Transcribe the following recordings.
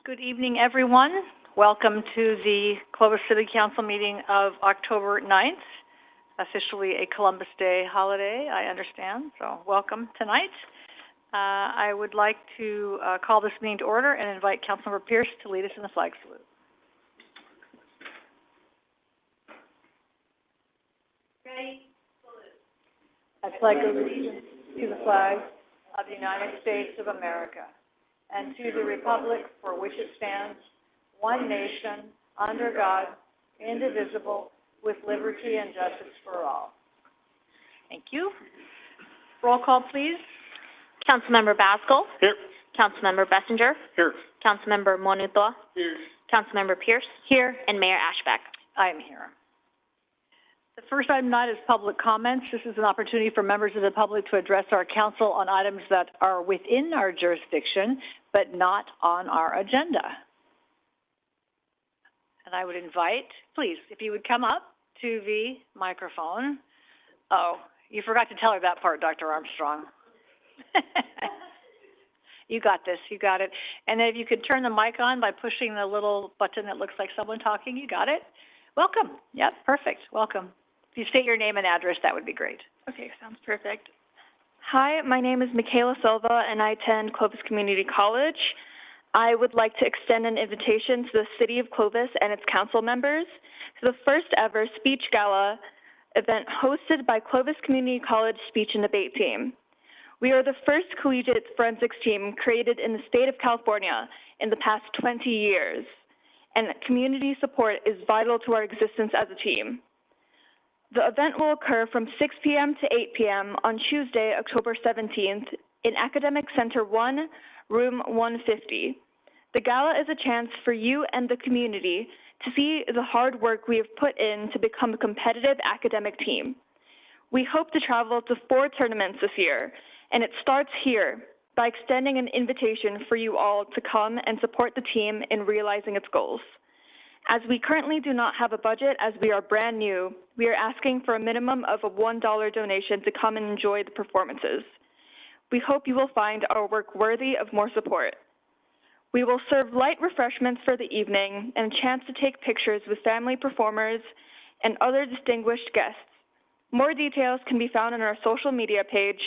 Good evening, everyone. Welcome to the Clovis City Council meeting of October 9th, officially a Columbus Day holiday, I understand, so welcome tonight. I would like to call this meeting to order and invite Councilmember Pierce to lead us in the flag salute. Ready? Salute. I pledge allegiance to the flag of the United States of America and to the republic for which it stands, one nation, under God, indivisible, with liberty and justice for all. Thank you. Roll call, please. Councilmember Baskell. Here. Councilmember Bessinger. Here. Councilmember Monutho. Here. Councilmember Pierce. Here. And Mayor Ashbeck. I am here. The first item tonight is public comments. This is an opportunity for members of the public to address our council on items that are within our jurisdiction, but not on our agenda. And I would invite, please, if you would come up to the microphone. Oh, you forgot to tell her that part, Dr. Armstrong. You got this, you got it. And then if you could turn the mic on by pushing the little button that looks like someone talking, you got it. Welcome. Yep, perfect. Welcome. If you state your name and address, that would be great. Okay, sounds perfect. Hi, my name is Michaela Silva, and I attend Clovis Community College. I would like to extend an invitation to the City of Clovis and its council members to the first ever speech gala event hosted by Clovis Community College Speech and Debate Team. We are the first collegiate forensics team created in the state of California in the past 20 years, and community support is vital to our existence as a team. The event will occur from 6 p.m. to 8 p.m. on Tuesday, October 17th in Academic Center 1, Room 150. The gala is a chance for you and the community to see the hard work we have put in to become a competitive academic team. We hope to travel to 4 tournaments this year, and it starts here by extending an invitation for you all to come and support the team in realizing its goals. As we currently do not have a budget as we are brand new, we are asking for a minimum of a $1 donation to come and enjoy the performances. We hope you will find our work worthy of more support. We will serve light refreshments for the evening and a chance to take pictures with family performers and other distinguished guests. More details can be found on our social media page,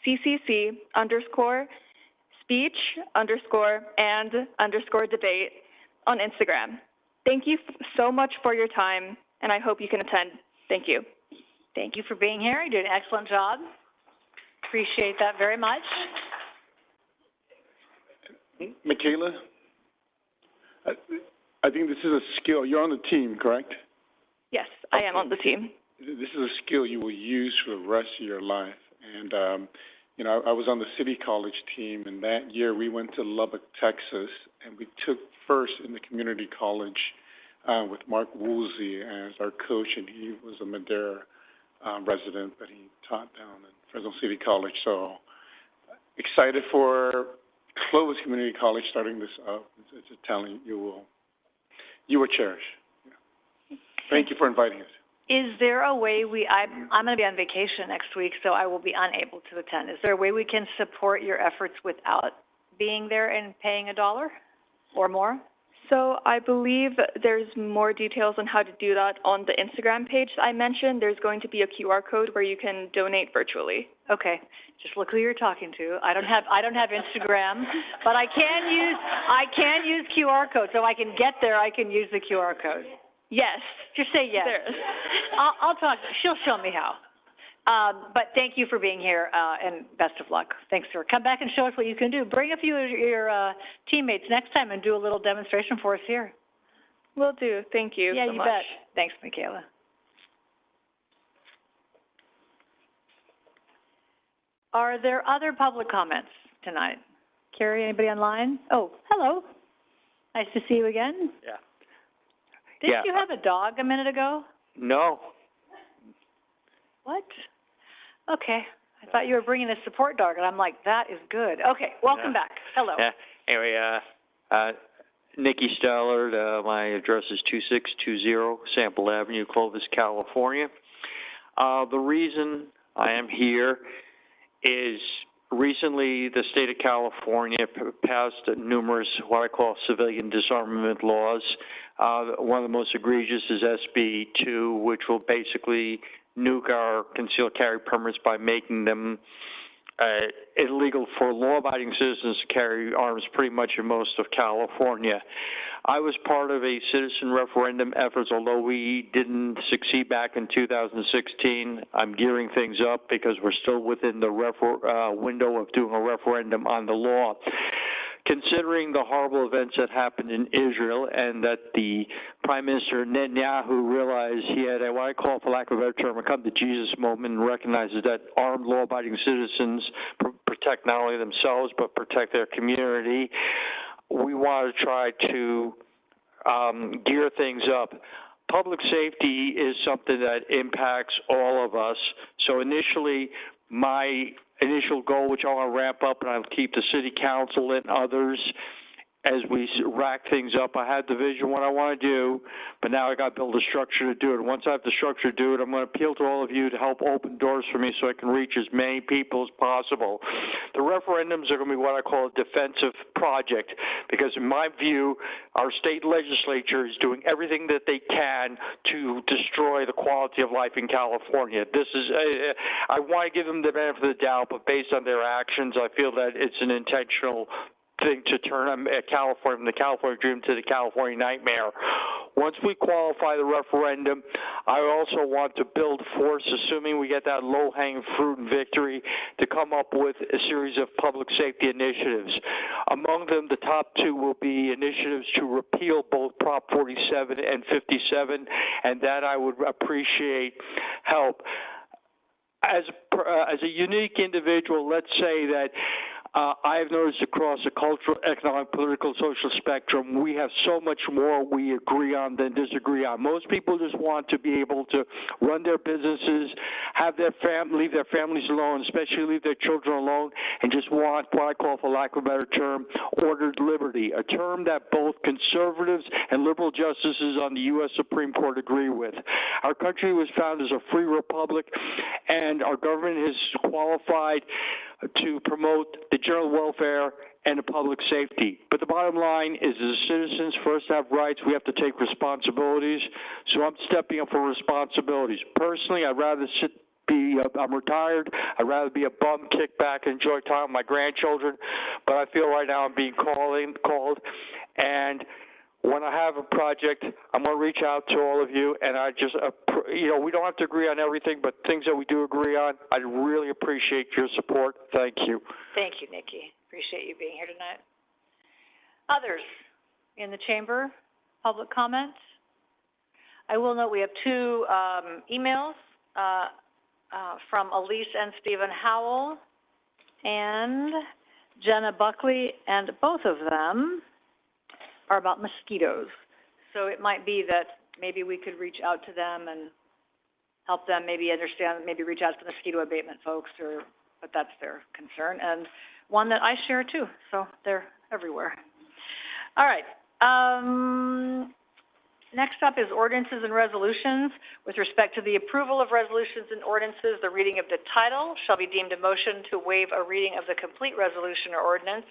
CCC_speech_and_debate on Instagram. Thank you so much for your time, and I hope you can attend. Thank you. Thank you for being here. You did an excellent job. Appreciate that very much. Michaela, I think this is a skill. You're on the team, correct? Yes, I am on the team. This is a skill you will use for the rest of your life. And, you know, I was on the City College team, and that year we went to Lubbock, Texas, and we took first in the community college with Mark Woolsey as our coach, and he was a Madera resident, but he taught down in Fresno City College. So excited for Clovis Community College starting this up. It's a talent you will cherish. Yeah. Thank you for inviting us. Is there a way I'm going to be on vacation next week, so I will be unable to attend. Is there a way we can support your efforts without being there and paying $1 or more? So I believe there's more details on how to do that on the Instagram page I mentioned. There's going to be a QR code where you can donate virtually. Okay, just look who you're talking to. I don't have Instagram, but I can use QR code. So I can get there, I can use the QR code. Yes. Just say yes. I'll talk. She'll show me how. But thank you for being here, and best of luck. Thanks, sir. Come back and show us what you can do. Bring a few of your teammates next time and do a little demonstration for us here. Will do. Thank you so much. Yeah, you bet. Thanks, Michaela. Are there other public comments tonight? Carrie, anybody online? Oh, hello. Nice to see you again. Yeah. Didn't you have a dog a minute ago? No. What? Okay. I thought you were bringing a support dog, and I'm like, that is good. Okay, welcome back. Hello. Yeah. Anyway, Nikki Stallard, my address is 2620 Sample Avenue, Clovis, California. The reason I am here is recently, the state of California passed numerous what I call civilian disarmament laws. One of the most egregious is SB 2, which will basically nuke our concealed carry permits by making them illegal for law-abiding citizens to carry arms pretty much in most of California. I was part of a citizen referendum efforts, although we didn't succeed back in 2016. I'm gearing things up because we're still within the window of doing a referendum on the law. Considering the horrible events that happened in Israel and that the Prime Minister Netanyahu realized he had what I call, for lack of a better term, a come to Jesus moment and recognizes that armed law-abiding citizens protect not only themselves but protect their community, we want to try to gear things up. Public safety is something that impacts all of us. So initially, my initial goal, which I want to wrap up, and I'll keep the city council and others as we rack things up. I had the vision, what I want to do, but now I got to build a structure to do it. Once I have the structure to do it, I'm going to appeal to all of you to help open doors for me so I can reach as many people as possible. The referendums are going to be what I call a defensive project because, in my view, our state legislature is doing everything that they can to destroy the quality of life in California. This is, I want to give them the benefit of the doubt, but based on their actions, I feel that it's an intentional thing to turn California from the California dream to the California nightmare. Once we qualify the referendum, I also want to build force, assuming we get that low-hanging fruit and victory, to come up with a series of public safety initiatives. Among them, the top two will be initiatives to repeal both Prop 47 and 57, and that I would appreciate help. As a unique individual, let's say that I have noticed across the cultural, economic, political, social spectrum, we have so much more we agree on than disagree on. Most people just want to be able to run their businesses, have their leave their families alone, especially leave their children alone, and just want what I call, for lack of a better term, ordered liberty, a term that both conservatives and liberal justices on the U.S. Supreme Court agree with. Our country was founded as a free republic, and our government has qualified to promote the general welfare and the public safety. But the bottom line is, as citizens first have rights, we have to take responsibilities. So I'm stepping up for responsibilities. Personally, I'd rather I'm retired. I'd rather be a bum, kick back, and enjoy time with my grandchildren. But I feel right now I'm being called. And when I have a project, I'm going to reach out to all of you, and I just, we don't have to agree on everything, but things that we do agree on, I really appreciate your support. Thank you. Thank you, Nikki. Appreciate you being here tonight. Others in the chamber, public comments? I will note we have two emails from Elise and Stephen Howell and Jenna Buckley, and both of them are about mosquitoes. So it might be that maybe we could reach out to them and help them maybe understand, maybe reach out to the mosquito abatement folks, but that's their concern, and one that I share too, so they're everywhere. All right, next up is ordinances and resolutions. With respect to the approval of resolutions and ordinances, the reading of the title shall be deemed a motion to waive a reading of the complete resolution or ordinance,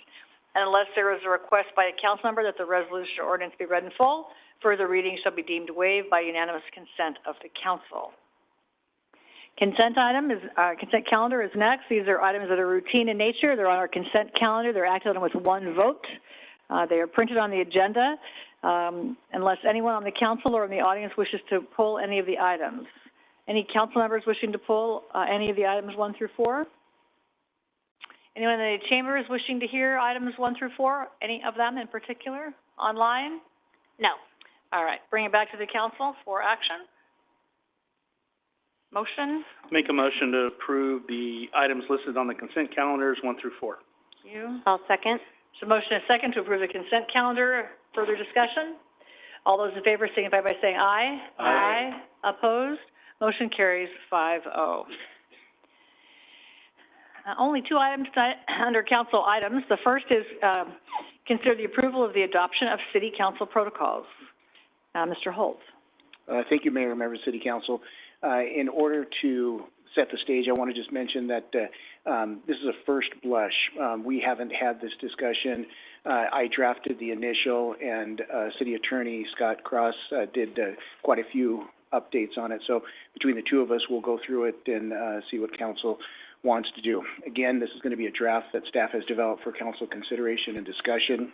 and unless there is a request by a council member that the resolution or ordinance be read in full, further reading shall be deemed waived by unanimous consent of the council. Consent calendar is next. These are items that are routine in nature. They're on our consent calendar. They're acted on with one vote. They are printed on the agenda, unless anyone on the council or in the audience wishes to pull any of the items. Any council members wishing to pull any of the items 1 through 4? Anyone in the chamber is wishing to hear items 1 through 4? Any of them in particular? Online? No. All right. Bring it back to the council for action. Motion? Make a motion to approve the items listed on the consent calendars 1 through 4. Thank you. I'll second. So motion and second to approve the consent calendar. Further discussion? All those in favor signify by saying aye. Aye. Opposed? Motion carries 5-0. Only 2 items tonight under council items. The first is consider the approval of the adoption of city council protocols. Mr. Holt. Thank you, Mayor and members of City Council. In order to set the stage, I want to just mention that, this is a first blush. We haven't had this discussion. I drafted the initial, and, City Attorney Scott Cross, did, quite a few updates on it. So between the two of us, we'll go through it and, see what council wants to do. Again, this is going to be a draft that staff has developed for council consideration and discussion.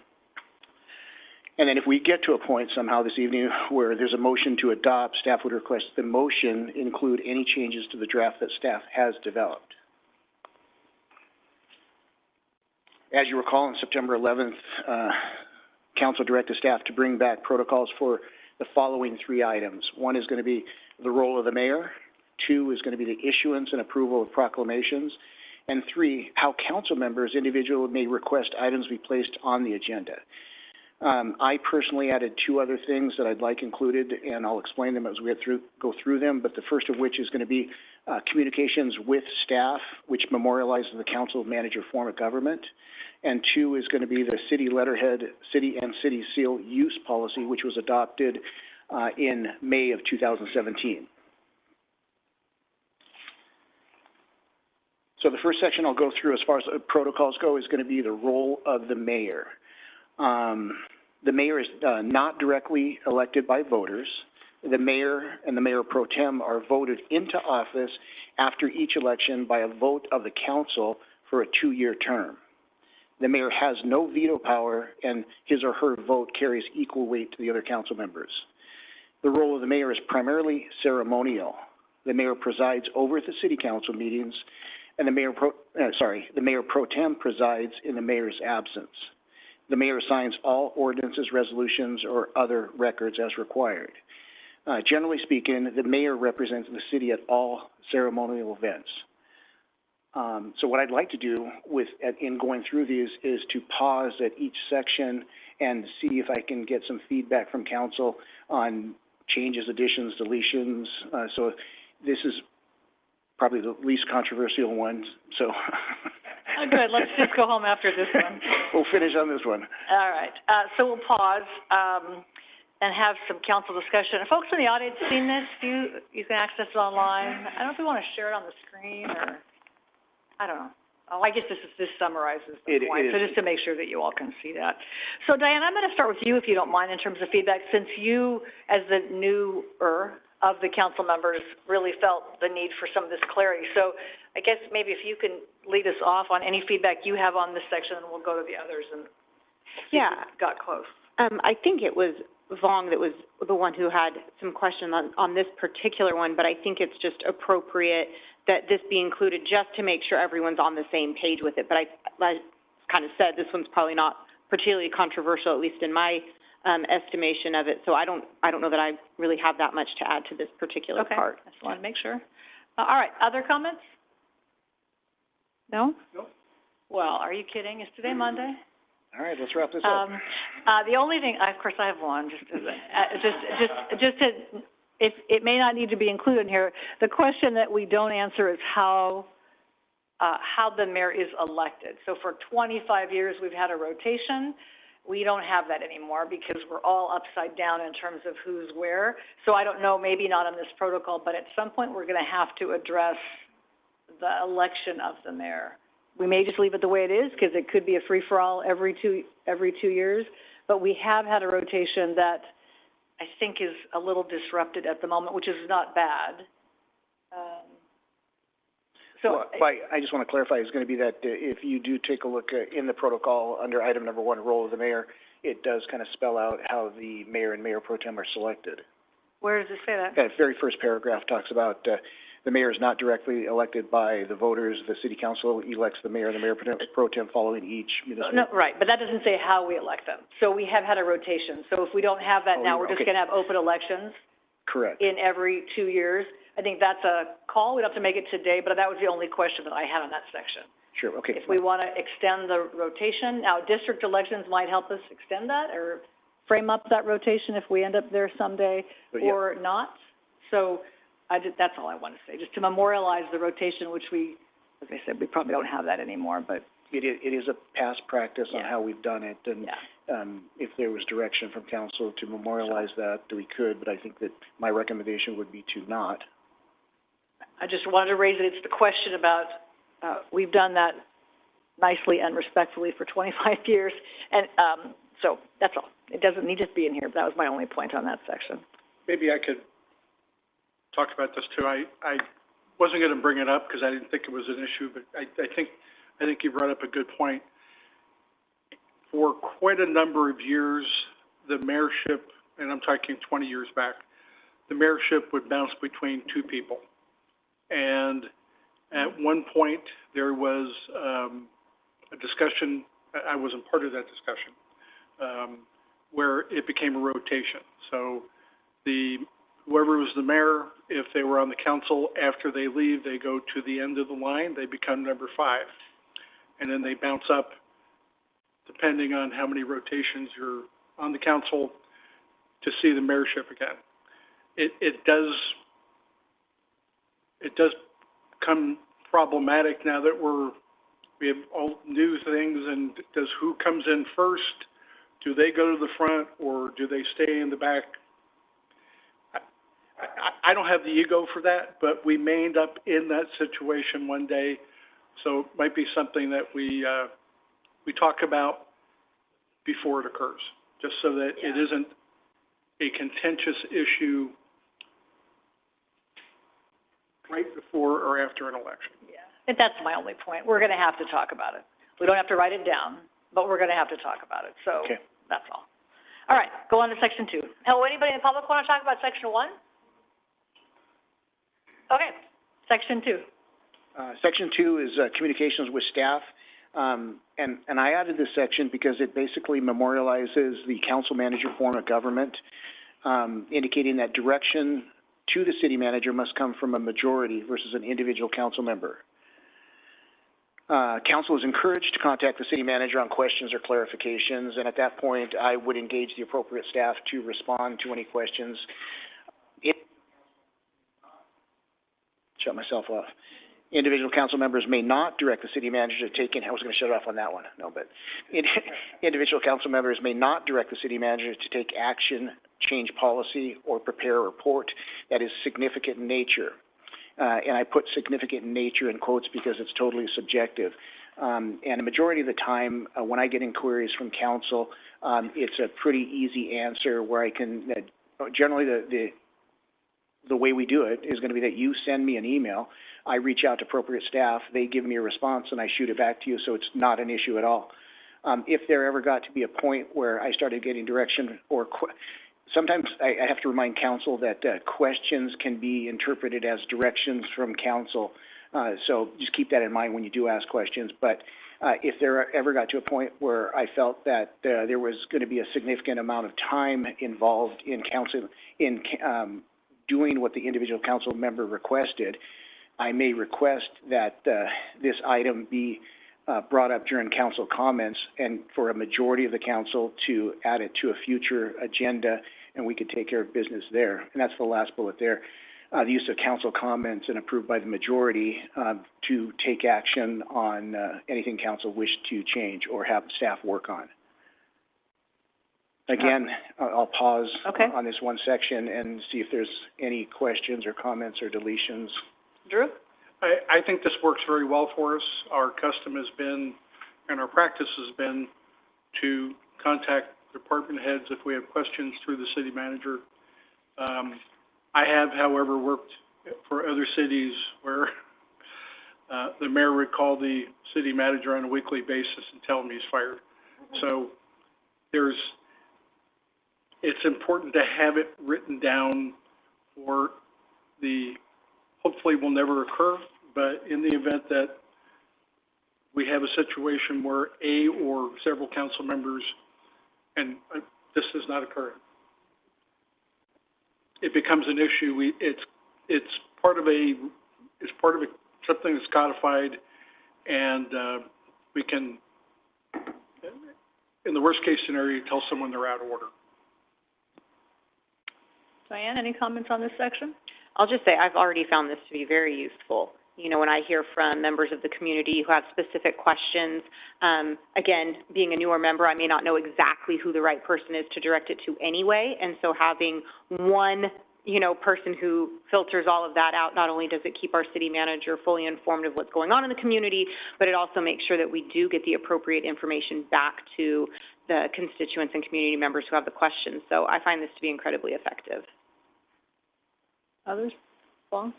And then if we get to a point somehow this evening where there's a motion to adopt, staff would request the motion include any changes to the draft that staff has developed. As you recall, on September 11th, council directed staff to bring back protocols for the following three items. One is going to be the role of the mayor. Two is going to be the issuance and approval of proclamations. And three, how council members individually may request items be placed on the agenda. I personally added two other things that I'd like included, and I'll explain them as we go through them, but the first of which is going to be communications with staff, which memorializes the council manager form of government. And two is going to be the city letterhead, city and city seal use policy, which was adopted in May of 2017. So the first section I'll go through as far as the protocols go is going to be the role of the mayor. The mayor is not directly elected by voters. The mayor and the mayor pro tem are voted into office after each election by a vote of the council for a 2-year term. The mayor has no veto power, and his or her vote carries equal weight to the other council members. The role of the mayor is primarily ceremonial. The mayor presides over the city council meetings, and the mayor pro tem presides in the mayor's absence. The mayor signs all ordinances, resolutions, or other records as required. Generally speaking, the mayor represents the city at all ceremonial events. So what I'd like to do in going through these is to pause at each section and see if I can get some feedback from council on changes, additions, deletions. So this is probably the least controversial one, so. Oh, good, let's just go home after this one. We'll finish on this one. All right, so we'll pause, and have some council discussion. Have folks in the audience seen this? You can access it online. I don't know if we want to share it on the screen or, I don't know. Oh, I guess this summarizes the point, so just to make sure that you all can see that. So Diane, I'm going to start with you, if you don't mind, in terms of feedback, since you, as the newer of the council members, really felt the need for some of this clarity. So I guess maybe if you can lead us off on any feedback you have on this section, and we'll go to the others and see if we got close. I think it was Vong that was the one who had some question on this particular one, but I think it's just appropriate that this be included just to make sure everyone's on the same page with it. But I kind of said this one's probably not particularly controversial, at least in my estimation of it. So I don't know that I really have that much to add to this particular part. I just wanted to make sure. All right, other comments? No? No. Well, are you kidding? Is today Monday? All right, let's wrap this up. The only thing, of course, I have one, just to, if it may not need to be included in here. The question that we don't answer is how the mayor is elected. So for 25 years, we've had a rotation. We don't have that anymore because we're all upside down in terms of who's where. So I don't know, maybe not on this protocol, but at some point we're going to have to address the election of the mayor. We may just leave it the way it is because it could be a free-for-all every two years, but we have had a rotation that I think is a little disrupted at the moment, which is not bad. I just want to clarify, it's going to be that if you do take a look in the protocol under item number 1, role of the mayor, it does kind of spell out how the mayor and mayor pro tem are selected. Where does it say that? That very first paragraph talks about the mayor is not directly elected by the voters. The city council elects the mayor and the mayor pro tem following each municipal. No, right, but that doesn't say how we elect them. So we have had a rotation. So if we don't have that now, we're just going to have open elections. Correct. In every 2 years. I think that's a call. We'd have to make it today, but that was the only question that I had on that section. Sure, okay. If we want to extend the rotation, now district elections might help us extend that or frame up that rotation if we end up there someday or not. So that's all I want to say, just to memorialize the rotation, which we, as I said, we probably don't have that anymore, but. It is a past practice on how we've done it, and if there was direction from council to memorialize that, we could, but I think that my recommendation would be to not. I just wanted to raise it. It's the question about, we've done that nicely and respectfully for 25 years, and, so that's all. It doesn't need to be in here, but that was my only point on that section. Maybe I could talk about this too. I wasn't gonna bring it up because I didn't think it was an issue, but I think you brought up a good point. For quite a number of years, the mayorship, and I'm talking 20 years back, the mayorship would bounce between two people. And at one point, there was a discussion, I wasn't part of that discussion, where it became a rotation. So whoever was the mayor, if they were on the council, after they leave, they go to the end of the line, they become number 5. And then they bounce up, depending on how many rotations you're on the council, to see the mayorship again. It does become problematic now that we have all new things, and does who comes in first? Do they go to the front, or do they stay in the back? I don't have the ego for that, but we may end up in that situation one day, so it might be something that we talk about before it occurs, just so that it isn't a contentious issue right before or after an election. Yeah, And that's my only point. We're gonna have to talk about it. We don't have to write it down, but we're gonna have to talk about it, so Okay. that's all. All right, go on to section 2. Oh, anybody in the public wanna talk about section 1? Okay, section 2. Section 2 is communications with staff. And I added this section because it basically memorializes the council manager form of government, indicating that direction to the city manager must come from a majority versus an individual council member. Council is encouraged to contact the city manager on questions or clarifications, and at that point, I would engage the appropriate staff to respond to any questions. Shut myself off. Individual council members may not direct the city manager to take in, I was going to shut it off on that one, no, but individual council members may not direct the city manager to take action, change policy, or prepare a report that is significant in nature. And I put significant in nature in quotes because it's totally subjective. And a majority of the time, when I get inquiries from council, it's a pretty easy answer where I can, generally the way we do it is going to be that you send me an email, I reach out to appropriate staff, they give me a response, and I shoot it back to you, so it's not an issue at all. If there ever got to be a point where I started getting direction or sometimes I have to remind council that questions can be interpreted as directions from council, so just keep that in mind when you do ask questions. But if there ever got to a point where I felt that there was going to be a significant amount of time involved in council, doing what the individual council member requested, I may request that this item be brought up during council comments and for a majority of the council to add it to a future agenda, and we could take care of business there. And that's the last bullet there. The use of council comments and approved by the majority to take action on anything council wished to change or have staff work on. Again, I'll pause on this one section and see if there's any questions or comments or deletions. Drew? I think this works very well for us. Our custom has been, and our practice has been, to contact department heads if we have questions through the city manager. I have, however, worked for other cities where the mayor would call the city manager on a weekly basis and tell him he's fired. So it's important to have it written down for hopefully will never occur, but in the event that we have a situation where a or several council members, and this does not occur, it becomes an issue. It's part of something that's codified, and we can, in the worst case scenario, tell someone they're out of order. Diane, any comments on this section? I'll just say I've already found this to be very useful. You know, when I hear from members of the community who have specific questions, again, being a newer member, I may not know exactly who the right person is to direct it to anyway, and so having one person who filters all of that out. Not only does it keep our city manager fully informed of what's going on in the community, but it also makes sure that we do get the appropriate information back to the constituents and community members who have the questions. So I find this to be incredibly effective. Others? Paul?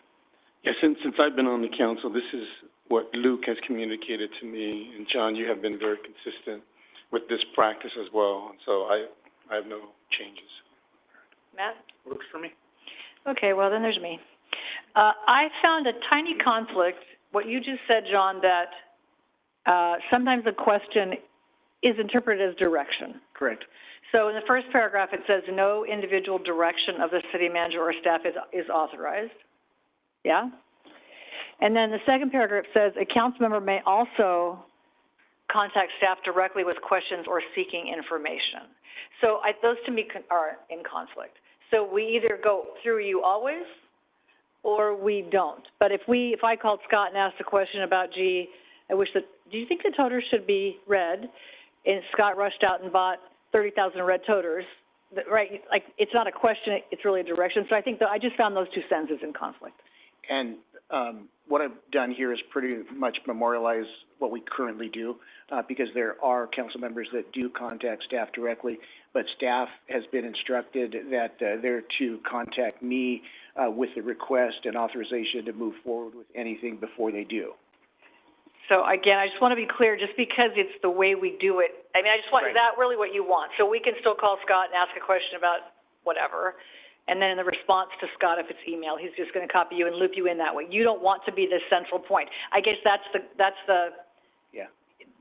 Yeah, since I've been on the council, this is what Luke has communicated to me, and John, you have been very consistent with this practice as well, and so I have no changes. Matt? Works for me. Okay, well, then there's me. I found a tiny conflict, what you just said, John, that sometimes a question is interpreted as direction. Correct. So in the first paragraph, it says, no individual direction of the city manager or staff is authorized. Yeah? And then the second paragraph says, a council member may also contact staff directly with questions or seeking information. So those to me are in conflict. So we either go through you always, or we don't. But if I called Scott and asked a question about, do you think the toters should be red? And Scott rushed out and bought 30,000 red toters, right? Like, it's not a question, it's really a direction. So I think I just found those two sentences in conflict. And what I've done here is pretty much memorialize what we currently do, because there are council members that do contact staff directly, but staff has been instructed that they're to contact me with the request and authorization to move forward with anything before they do. So again, I just want to be clear, just because it's the way we do it, I mean, I just want, Is that really what you want? So we can still call Scott and ask a question about whatever, and then in the response to Scott, if it's email, he's just going to copy you and loop you in that way. You don't want to be the central point. I guess that's the Yeah.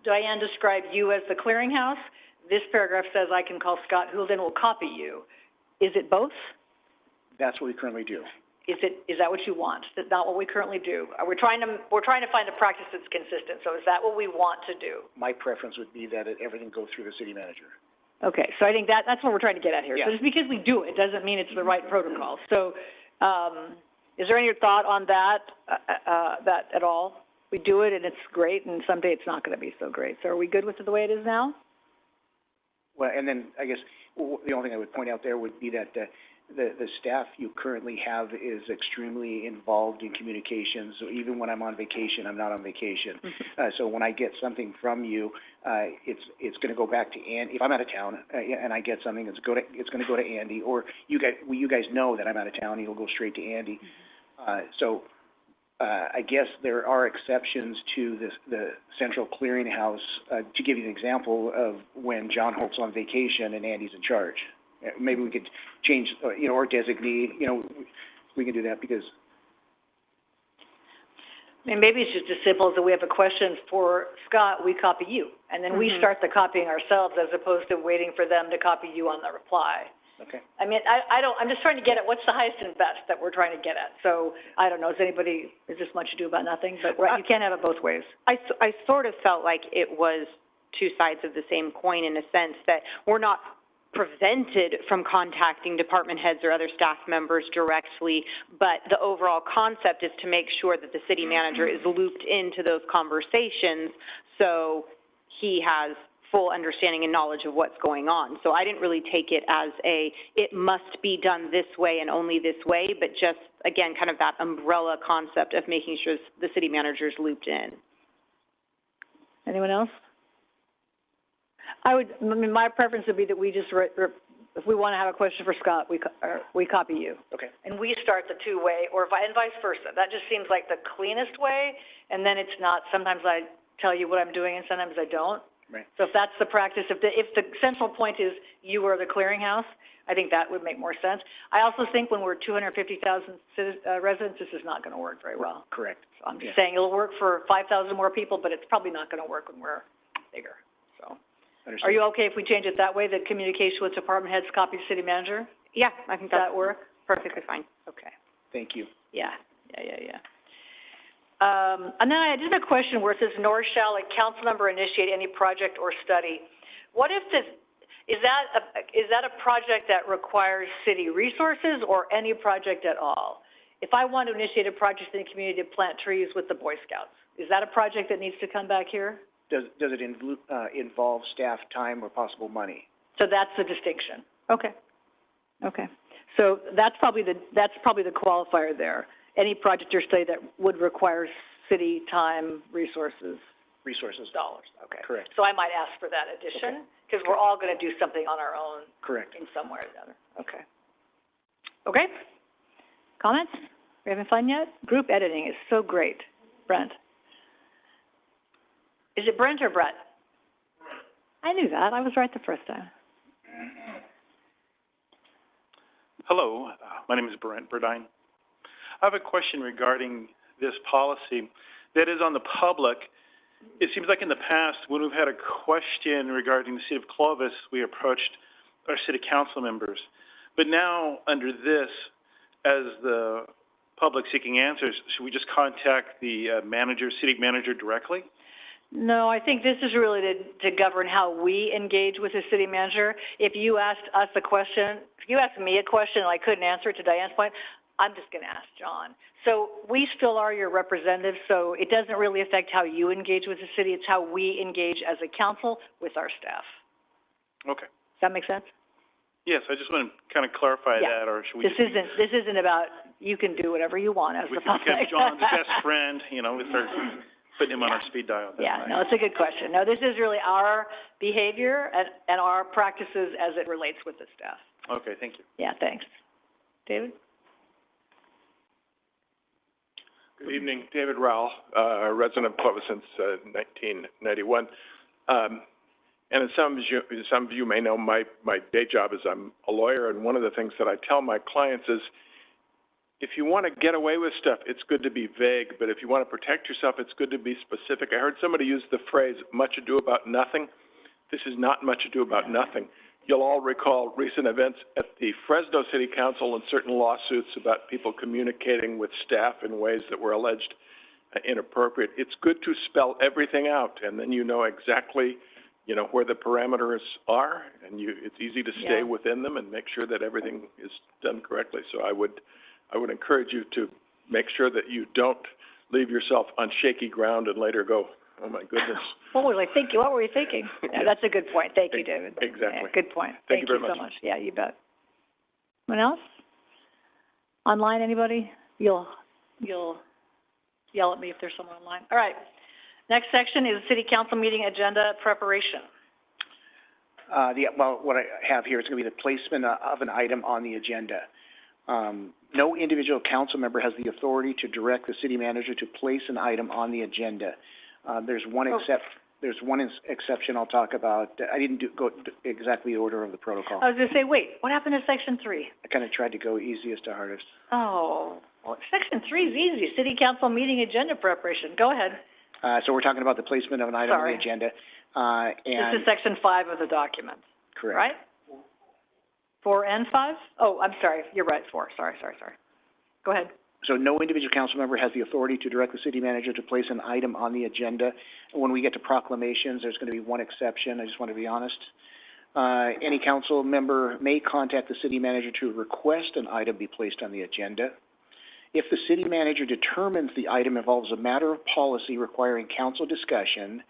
Diane described you as the clearinghouse. This paragraph says I can call Scott, who then will copy you. Is it both? That's what we currently do. Is that what you want? That's not what we currently do. We're trying to find a practice that's consistent. So is that what we want to do? My preference would be that everything go through the city manager. Okay, so I think that's what we're trying to get at here. Yeah. So just because we do it doesn't mean it's the right protocol. So, is there any thought on that at all? We do it and it's great, and someday it's not going to be so great. So are we good with it the way it is now? Well, and then I guess the only thing I would point out there would be that the staff you currently have is extremely involved in communications. So even when I'm on vacation, I'm not on vacation. So when I get something from you, it's going to go back to Andy. If I'm out of town and I get something, it's going to go to Andy. Or you guys know that I'm out of town, it'll go straight to Andy. So I guess there are exceptions to the central clearinghouse. To give you an example of when John Holt's on vacation and Andy's in charge. Maybe we could change, or designate, we can do that because. I mean, maybe it's just as simple as that we have a question for Scott, we copy you. And then we start the copying ourselves as opposed to waiting for them to copy you on the reply. Okay. I mean, I'm just trying to get at what's the highest and best that we're trying to get at. So, I don't know, is this much ado about nothing? But right, you can't have it both ways. I sort of felt like it was two sides of the same coin in a sense that we're not prevented from contacting department heads or other staff members directly, but the overall concept is to make sure that the city manager is looped into those conversations so he has full understanding and knowledge of what's going on. So I didn't really take it as it must be done this way and only this way, but just, again, kind of that umbrella concept of making sure the city manager is looped in. Anyone else? My preference would be that we just, if we want to have a question for Scott, we copy you. Okay. And we start the two-way, and vice versa. That just seems like the cleanest way, and then it's not, sometimes I tell you what I'm doing and sometimes I don't. Right. So if that's the practice, if the central point is you are the clearinghouse, I think that would make more sense. I also think when we're 250,000 residents, this is not going to work very well. Correct. So I'm just saying it'll work for 5,000 more people, but it's probably not going to work when we're bigger, so. Understood. Are you okay if we change it that way, that communication with department heads copy city manager? Yeah, I think Does that work? perfectly fine. Okay. Thank you. Yeah. And then I did a question where it says, nor shall a council member initiate any project or study. What if is that a project that requires city resources or any project at all? If I want to initiate a project in the community to plant trees with the Boy Scouts, is that a project that needs to come back here? Does it involve staff time or possible money? So that's the distinction. Okay. So that's probably the qualifier there. Any project or study that would require city time, resources, Resources. dollars, okay. Correct. So I might ask for that addition, because we're all gonna do something on our own Correct. in some way or another, okay. Okay? Comments? We having fun yet? Group editing is so great. Brent? Is it Brent or Brett? I knew that, I was right the first time. Hello, my name is Brent Burdine. I have a question regarding this policy that is on the public. It seems like in the past, when we've had a question regarding the city of Clovis, we approached our city council members. But now, under this, as the public seeking answers, should we just contact the city manager directly? No, I think this is really to govern how we engage with the city manager. If you asked us a question, if you asked me a question and I couldn't answer it, to Diane's point, I'm just gonna ask John. So we still are your representatives, so it doesn't really affect how you engage with the city, it's how we engage as a council with our staff. Okay. Does that make sense? Yes, I just want to kind of clarify Yeah. that, or should we? This isn't about, you can do whatever you want as the public. We have John's best friend, we start putting him on our speed dial. Yeah, no, it's a good question. No, this is really our behavior and our practices as it relates with the staff. Okay, thank you. Yeah, thanks. David? Good evening, David Rowell, resident of Clovis since 1991. And as some of you may know, my day job is I'm a lawyer, and one of the things that I tell my clients is, if you want to get away with stuff, it's good to be vague, but if you want to protect yourself, it's good to be specific. I heard somebody use the phrase, much ado about nothing. This is not much ado about nothing. You'll all recall recent events at the Fresno City Council and certain lawsuits about people communicating with staff in ways that were alleged inappropriate. It's good to spell everything out, and then you know exactly, where the parameters are, and it's easy to stay within them and make sure that everything is done correctly. So I would encourage you to make sure that you don't leave yourself on shaky ground and later go, oh my goodness. What were we thinking? Yeah, that's a good point. Thank you, David. Exactly. Yeah, good point. Thank you very so much. Yeah, you bet. Anyone else? Online, anybody? You'll yell at me if there's someone online. All right. Next section is city council meeting agenda preparation. What I have here is going to be the placement of an item on the agenda. No individual council member has the authority to direct the city manager to place an item on the agenda. There's one exception I'll talk about. I didn't go exactly the order of the protocol. I was going to say, wait, what happened to section 3? I kind of tried to go easiest to hardest. Oh, well, section 3 is easy, city council meeting agenda preparation. Go ahead. So we're talking about the placement of an item on the agenda. This is section 5 of the document. Correct. Right? 4 and 5? Oh, I'm sorry, you're right, 4. Sorry. Go ahead. So no individual council member has the authority to direct the city manager to place an item on the agenda. When we get to proclamations, there's going to be one exception. I just want to be honest. Any council member may contact the city manager to request an item be placed on the agenda. If the city manager determines the item involves a matter of policy requiring council discussion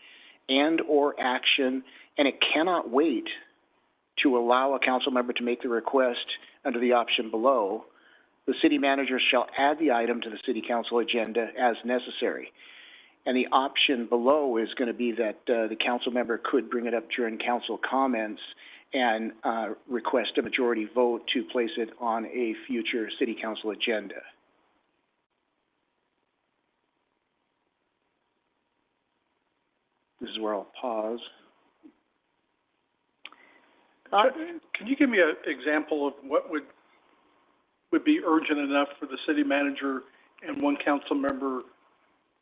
and or action, and it cannot wait to allow a council member to make the request under the option below, the city manager shall add the item to the city council agenda as necessary. And the option below is going to be that the council member could bring it up during council comments and request a majority vote to place it on a future city council agenda. This is where I'll pause. Can you give me an example of what would be urgent enough for the city manager and one council member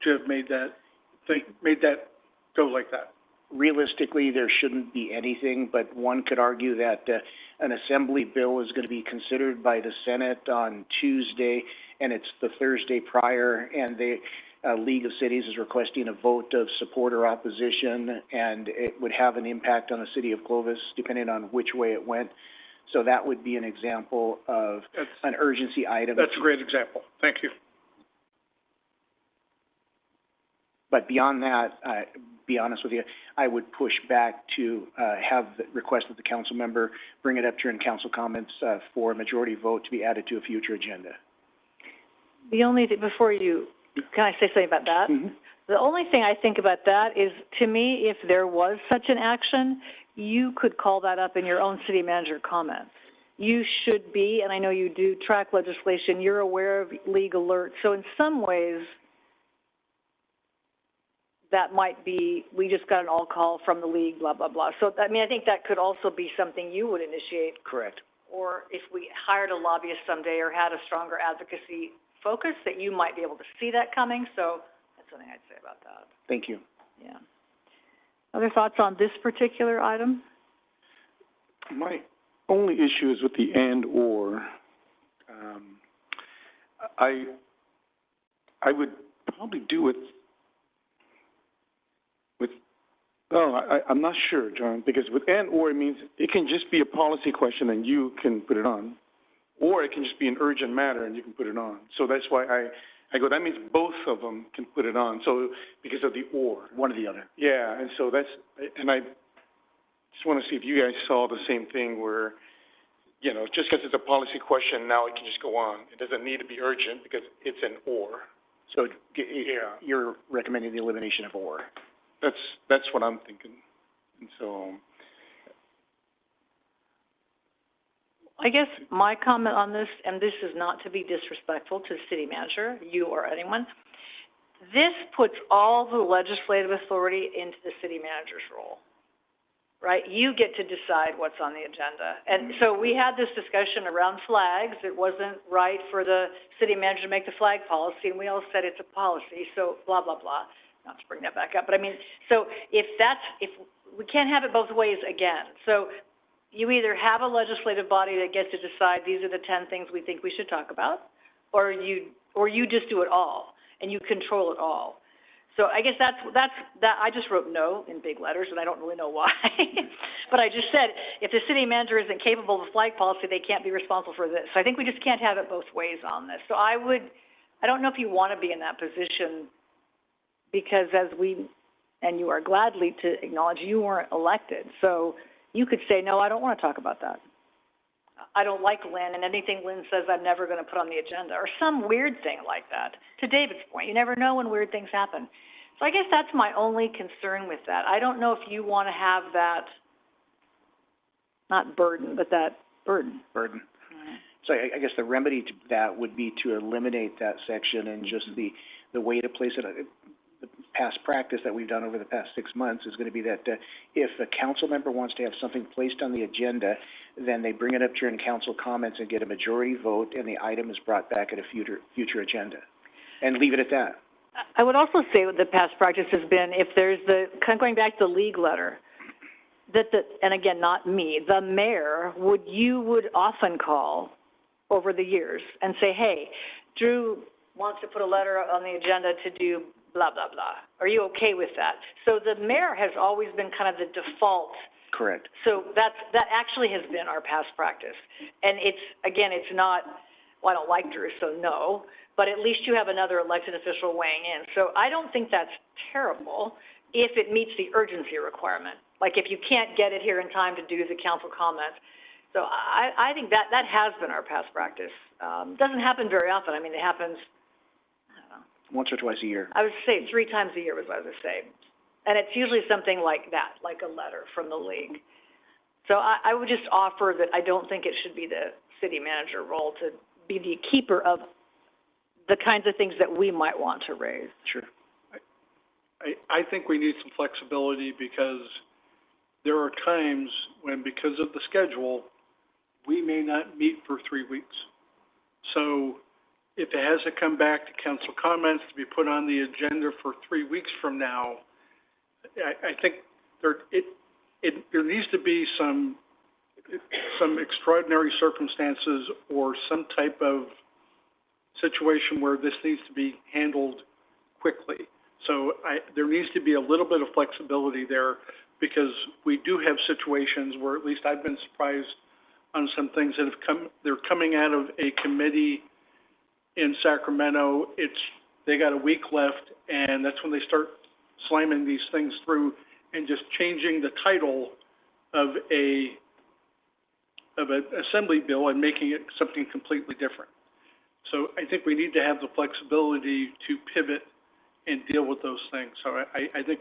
to have made that go like that? Realistically, there shouldn't be anything, but one could argue that an assembly bill is going to be considered by the Senate on Tuesday, and it's the Thursday prior, and the League of Cities is requesting a vote of support or opposition, and it would have an impact on the city of Clovis, depending on which way it went. So that would be an example of an urgency item. That's a great example. Thank you. But beyond that, be honest with you, I would push back to, have the request that the council member bring it up during council comments, for a majority vote to be added to a future agenda. The only thing, before you, can I say something about that? Mm-hmm. The only thing I think about that is, to me, if there was such an action, you could call that up in your own city manager comments. You should be, and I know you do track legislation, you're aware of league alerts. So in some ways, that might be, we just got an all call from the league, blah, blah, blah. So, I mean, I think that could also be something you would initiate. Correct. Or if we hired a lobbyist someday or had a stronger advocacy focus, that you might be able to see that coming. So that's something I'd say about that. Thank you. Yeah. Other thoughts on this particular item? My only issue is with the and/or. I would probably do it with, I'm not sure, John, because with and/or, it means it can just be a policy question and you can put it on, or it can just be an urgent matter and you can put it on. So that's why I go, that means both of them can put it on, so, because of the or. One or the other. Yeah, and so that's, and I just want to see if you guys saw the same thing where, you know, just because it's a policy question, now it can just go on. It doesn't need to be urgent because it's an or. So Yeah. you're recommending the elimination of or. That's what I'm thinking. And so, I guess my comment on this, and this is not to be disrespectful to the city manager, you or anyone, this puts all the legislative authority into the city manager's role, right? You get to decide what's on the agenda. And so we had this discussion around flags. It wasn't right for the city manager to make the flag policy, and we all said it's a policy, so blah, blah, blah. Not to bring that back up, but I mean, so if we can't have it both ways again. So you either have a legislative body that gets to decide these are the 10 things we think we should talk about, or you just do it all, and you control it all. So I guess that's I just wrote no in big letters, and I don't really know why. But I just said, if the city manager isn't capable of a flag policy, they can't be responsible for this. So I think we just can't have it both ways on this. So I don't know if you want to be in that position, because as we, and you are gladly to acknowledge, you weren't elected. So you could say, no, I don't want to talk about that. I don't like Lynn, and anything Lynn says I'm never going to put on the agenda, or some weird thing like that. To David's point, you never know when weird things happen. So I guess that's my only concern with that. I don't know if you want to have that, not burden, but that burden. Burden. So I guess the remedy to that would be to eliminate that section, and just the way to place it. The past practice that we've done over the past 6 months is going to be that if a council member wants to have something placed on the agenda, then they bring it up during council comments and get a majority vote, and the item is brought back at a future agenda, and leave it at that. I would also say what the past practice has been, if there's kind of going back to the league letter, and again, not me, the mayor would often call over the years and say, hey, Drew wants to put a letter on the agenda to do blah, blah, blah. Are you okay with that? So the mayor has always been kind of the default. Correct. So that actually has been our past practice. And it's not, well, I don't like Drew, so no, but at least you have another elected official weighing in. So I don't think that's terrible if it meets the urgency requirement. Like if you can't get it here in time to do the council comments. So I think that has been our past practice. Doesn't happen very often. I mean, it happens, once or twice a year. I would say 3 times a year was what I would say. And it's usually something like that, like a letter from the league. So I would just offer that I don't think it should be the city manager role to be the keeper of the kinds of things that we might want to raise. Sure. I think we need some flexibility, because there are times when, because of the schedule, we may not meet for 3 weeks. So if it has to come back to council comments to be put on the agenda for 3 weeks from now, I think there needs to be some extraordinary circumstances or some type of situation where this needs to be handled quickly. So there needs to be a little bit of flexibility there, because we do have situations where, at least I've been surprised on some things that they're coming out of a committee in Sacramento. They got a week left, and that's when they start slamming these things through and just changing the title of an assembly bill and making it something completely different. So I think we need to have the flexibility to pivot and deal with those things. So I think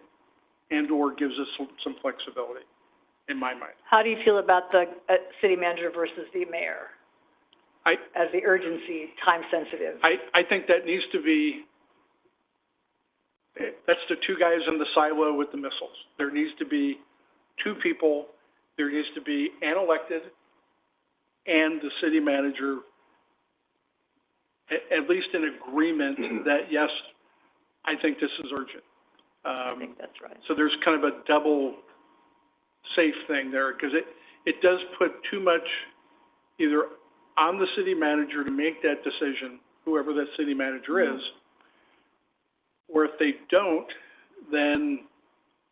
and/or gives us some flexibility, in my mind. How do you feel about the, city manager versus the mayor? As the urgency, time sensitive? I think that needs to be, that's the two guys in the silo with the missiles. There needs to be two people, there needs to be an elected and the city manager, at least in agreement that, yes, I think this is urgent. I think that's right. So there's kind of a double safe thing there, because it does put too much either on the city manager to make that decision, whoever that city manager is, or if they don't, then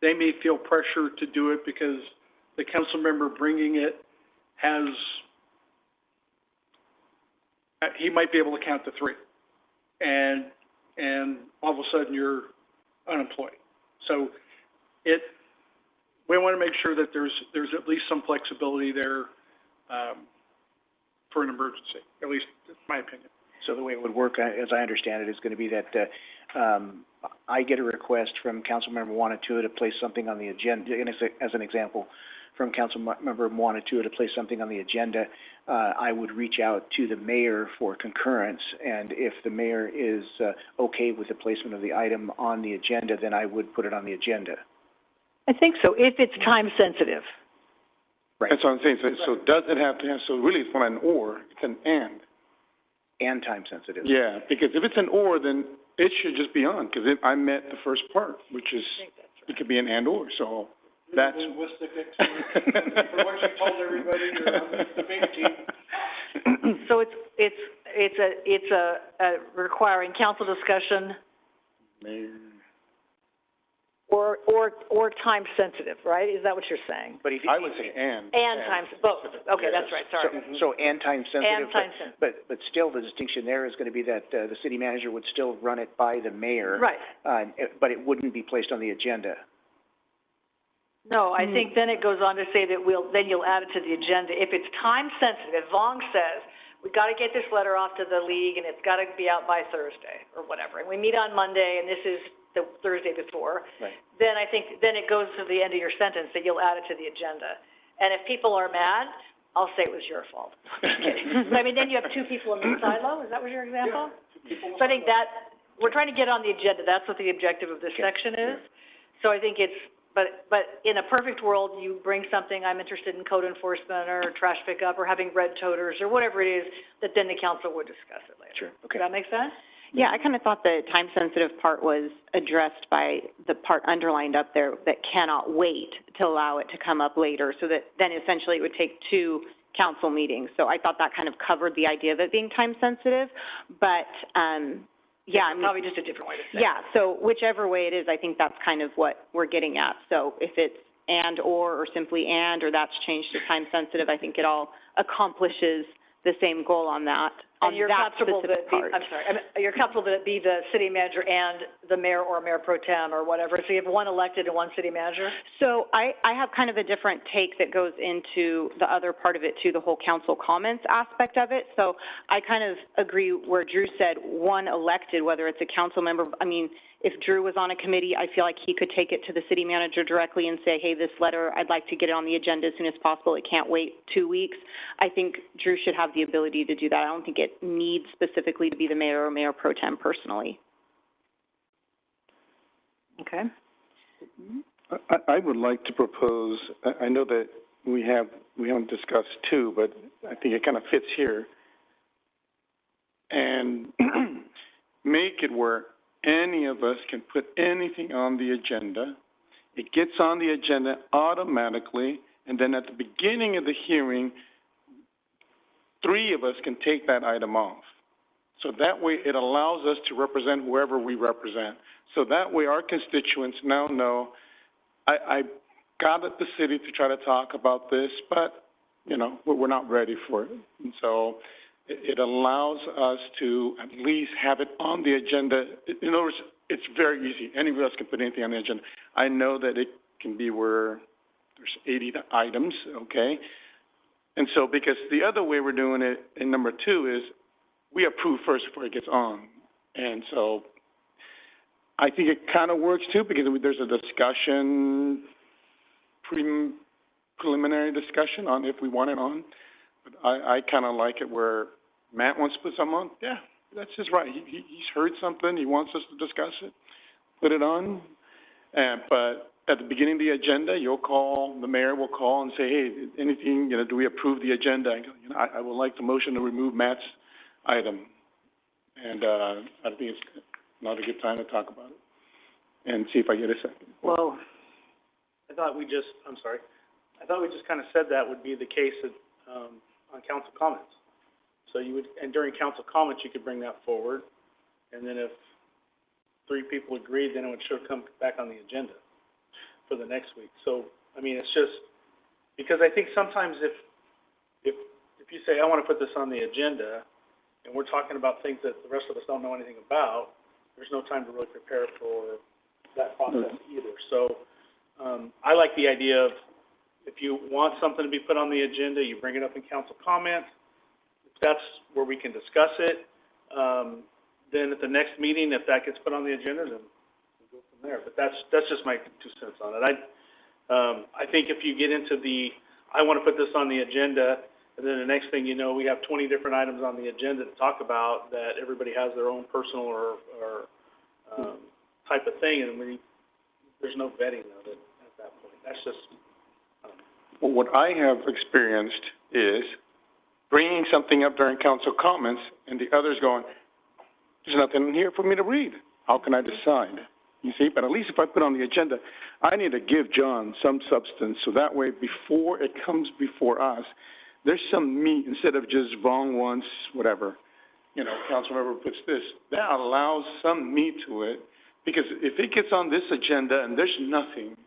they may feel pressure to do it because the council member bringing it has, he might be able to count to three, and all of a sudden you're unemployed. So we want to make sure that there's at least some flexibility there for an emergency, at least that's my opinion. So the way it would work, as I understand it, is going to be that I get a request from Councilmember Wanatua to place something on the agenda, and as an example, from Councilmember Wanatua to place something on the agenda, I would reach out to the mayor for concurrence, and if the mayor is okay with the placement of the item on the agenda, then I would put it on the agenda. I think so, if it's time sensitive. Right. That's what I'm saying. So does it have to have, so really it's not an or, it's an and. And time sensitive. Yeah, because if it's an or, then it should just be on, because I met the first part, which is, it could be an and or, so that's. Linguistic expert, for what you told everybody, you're on the debate team. So it's a requiring council discussion or time sensitive, right? Is that what you're saying? But if I would say and. And time, both. Okay, that's right, sorry. So and time sensitive. And time sensitive. But still, the distinction there is going to be that the city manager would still run it by the mayor. Right. But it wouldn't be placed on the agenda. No, I think then it goes on to say that then you'll add it to the agenda. If it's time sensitive, Vong says, we got to get this letter off to the league and it's got to be out by Thursday or whatever. And we meet on Monday and this is the Thursday before. Right. Then I think, then it goes to the end of your sentence that you'll add it to the agenda. And if people are mad, I'll say it was your fault. Just kidding. But I mean, then you have two people in the silo, is that what your example? Yeah. So I think that, we're trying to get on the agenda, that's what the objective of this section is. So I think it's, but in a perfect world, you bring something, I'm interested in code enforcement or trash pickup or having red toters or whatever it is, that then the council would discuss it later. Sure, okay. Does that make sense? Yeah, I kind of thought the time-sensitive part was addressed by the part underlined up there that cannot wait to allow it to come up later, so that then essentially it would take two council meetings. So I thought that kind of covered the idea of it being time-sensitive, but, yeah, I mean. Probably just a different way to say it. Yeah, so whichever way it is, I think that's kind of what we're getting at. So if it's and or simply and, or that's changed to time-sensitive, I think it all accomplishes the same goal on that. And you're comfortable that you're comfortable that it be the city manager and the mayor or mayor pro tem or whatever, so you have one elected and one city manager? So I have kind of a different take that goes into the other part of it too, the whole council comments aspect of it. So I kind of agree where Drew said one elected, whether it's a council member, I mean, if Drew was on a committee, I feel like he could take it to the city manager directly and say, hey, this letter, I'd like to get it on the agenda as soon as possible. It can't wait 2 weeks. I think Drew should have the ability to do that. I don't think it needs specifically to be the mayor or mayor pro tem personally. Okay. I would like to propose, I know that we haven't discussed two, but I think it kind of fits here. And make it where any of us can put anything on the agenda. It gets on the agenda automatically, and then at the beginning of the hearing, 3 of us can take that item off. So that way it allows us to represent whoever we represent. So that way our constituents now know, I got at the city to try to talk about this, but, you know, we're not ready for it. And so it allows us to at least have it on the agenda. In other words, it's very easy. Any of us can put anything on the agenda. I know that it can be where there's 80 items, okay? And so, because the other way we're doing it in number 2 is we approve first before it gets on. And so, I think it kind of works too, because there's a discussion, preliminary discussion on if we want it on. But I kind of like it where Matt wants to put something on. Yeah, that's just right. He's heard something. He wants us to discuss it. Put it on. But at the beginning of the agenda, the mayor will call and say, hey, anything, do we approve the agenda? I go, I would like the motion to remove Matt's item. And, I think it's not a good time to talk about it. And see if I get a second. Well, I thought we just kind of said that would be the case at, on council comments. So and during council comments, you could bring that forward, and then if 3 people agreed, then it should come back on the agenda for the next week. So, I mean, it's just, because I think sometimes if you say, I want to put this on the agenda, and we're talking about things that the rest of us don't know anything about, there's no time to really prepare for that process either. So, I like the idea of, if you want something to be put on the agenda, you bring it up in council comments. If that's where we can discuss it, then at the next meeting, if that gets put on the agenda, then we'll go from there. But that's just my 2 cents on it. I think if you get into I want to put this on the agenda, and then the next thing you know, we have 20 different items on the agenda to talk about that everybody has their own personal or type of thing, and there's no vetting of it at that point. That's just. Well, what I have experienced is bringing something up during council comments and the others going, there's nothing in here for me to read. How can I decide? You see, but at least if I put on the agenda, I need to give John some substance, so that way before it comes before us, there's some meat instead of just wrong once, whatever. Council member puts this. That allows some meat to it, because if it gets on this agenda and there's nothing,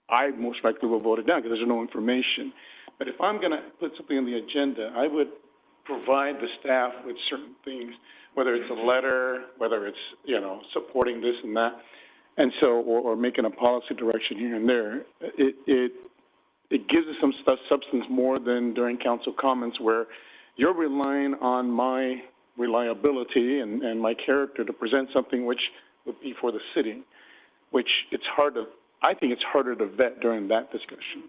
I most likely will vote it down because there's no information. But if I'm going to put something on the agenda, I would provide the staff with certain things, whether it's a letter, whether it's, supporting this and that. And so, or making a policy direction here and there. It gives us some substance more than during council comments where you're relying on my reliability and my character to present something which would be for the city, which I think it's harder to vet during that discussion.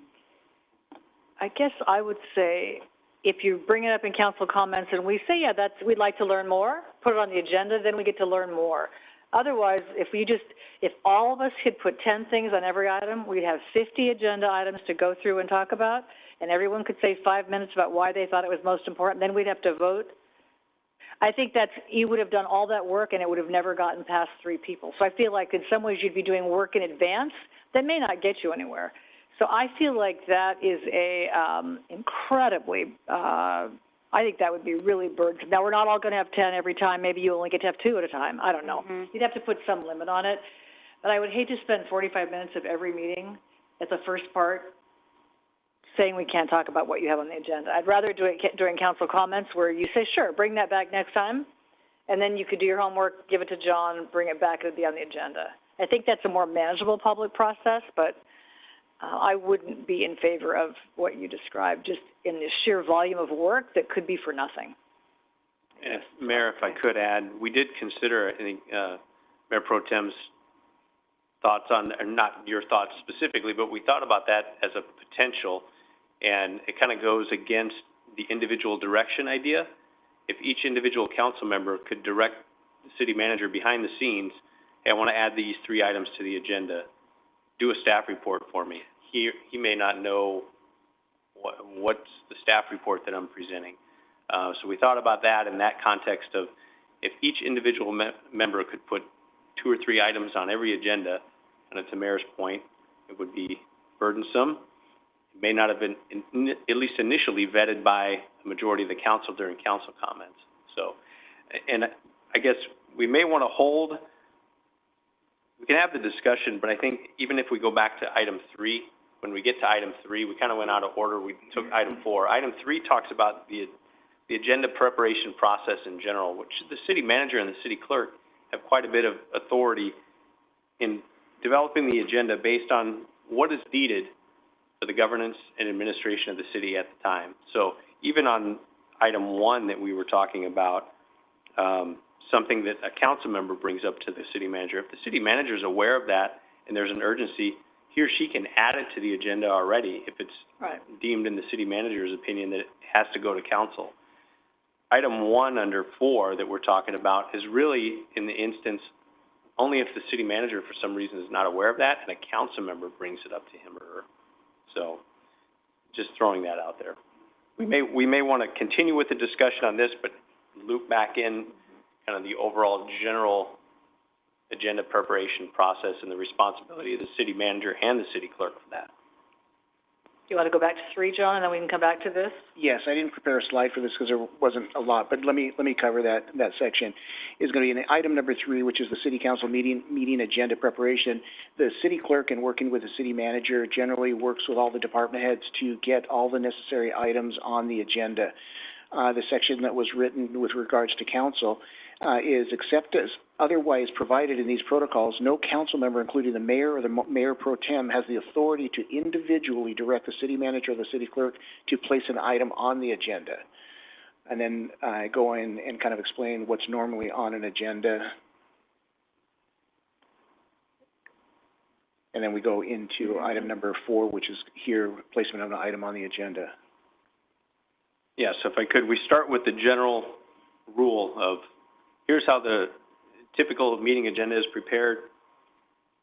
I guess I would say, if you bring it up in council comments and we say, yeah, we'd like to learn more, put it on the agenda, then we get to learn more. Otherwise, if all of us could put 10 things on every item, we'd have 50 agenda items to go through and talk about, and everyone could say 5 minutes about why they thought it was most important, then we'd have to vote. I think you would have done all that work and it would have never gotten past 3 people. So I feel like in some ways you'd be doing work in advance that may not get you anywhere. So I feel like that is incredibly, I think that would be really burdensome. Now, we're not all going to have 10 every time. Maybe you only get to have 2 at a time. I don't know. You'd have to put some limit on it. But I would hate to spend 45 minutes of every meeting at the first part saying we can't talk about what you have on the agenda. I'd rather do it during council comments where you say, sure, bring that back next time, and then you could do your homework, give it to John, bring it back, it'll be on the agenda. I think that's a more manageable public process, but I wouldn't be in favor of what you described, just in the sheer volume of work that could be for nothing. And Mayor, if I could add, we did consider, I think, Mayor Pro Tem's thoughts on, or not your thoughts specifically, but we thought about that as a potential, and it kind of goes against the individual direction idea. If each individual council member could direct the city manager behind the scenes, hey, I want to add these 3 items to the agenda, do a staff report for me. He may not know what's the staff report that I'm presenting. So we thought about that in that context of, if each individual member could put 2 or 3 items on every agenda, and to Mayor's point, it would be burdensome. It may not have been, at least initially, vetted by the majority of the council during council comments. So, and I guess we may want to hold, we can have the discussion, but I think even if we go back to item 3, when we get to item 3, we kind of went out of order. We took item 4. Item 3 talks about the agenda preparation process in general, which the city manager and the city clerk have quite a bit of authority in developing the agenda based on what is needed for the governance and administration of the city at the time. So even on item 1 that we were talking about, something that a council member brings up to the city manager, if the city manager is aware of that and there's an urgency, he or she can add it to the agenda already if it's deemed in the city manager's opinion that it has to go to council. Item 1 under 4 that we're talking about is really in the instance only if the city manager for some reason is not aware of that and a council member brings it up to him or her. So just throwing that out there. We may want to continue with the discussion on this, but loop back in kind of the overall general agenda preparation process and the responsibility of the city manager and the city clerk for that. You want to go back to 3, John, and then we can come back to this? Yes, I didn't prepare a slide for this because there wasn't a lot, but let me cover that section. Is going to be in item number 3, which is the city council meeting agenda preparation. The city clerk, in working with the city manager, generally works with all the department heads to get all the necessary items on the agenda. The section that was written with regards to council is except as otherwise provided in these protocols, no council member, including the mayor or the mayor pro tem, has the authority to individually direct the city manager or the city clerk to place an item on the agenda. And then go in and kind of explain what's normally on an agenda. And then we go into item number 4, which is here, placement of an item on the agenda. Yeah, so if I could, we start with the general rule of here's how the typical meeting agenda is prepared,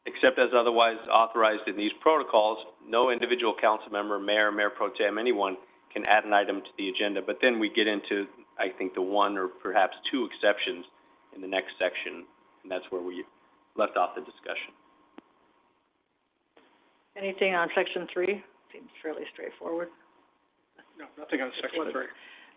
except as otherwise authorized in these protocols. No individual council member, mayor, mayor pro tem, anyone can add an item to the agenda. But then we get into, I think, the 1 or perhaps 2 exceptions in the next section, and that's where we left off the discussion. Anything on section 3? Seems fairly straightforward. No, nothing on section 3.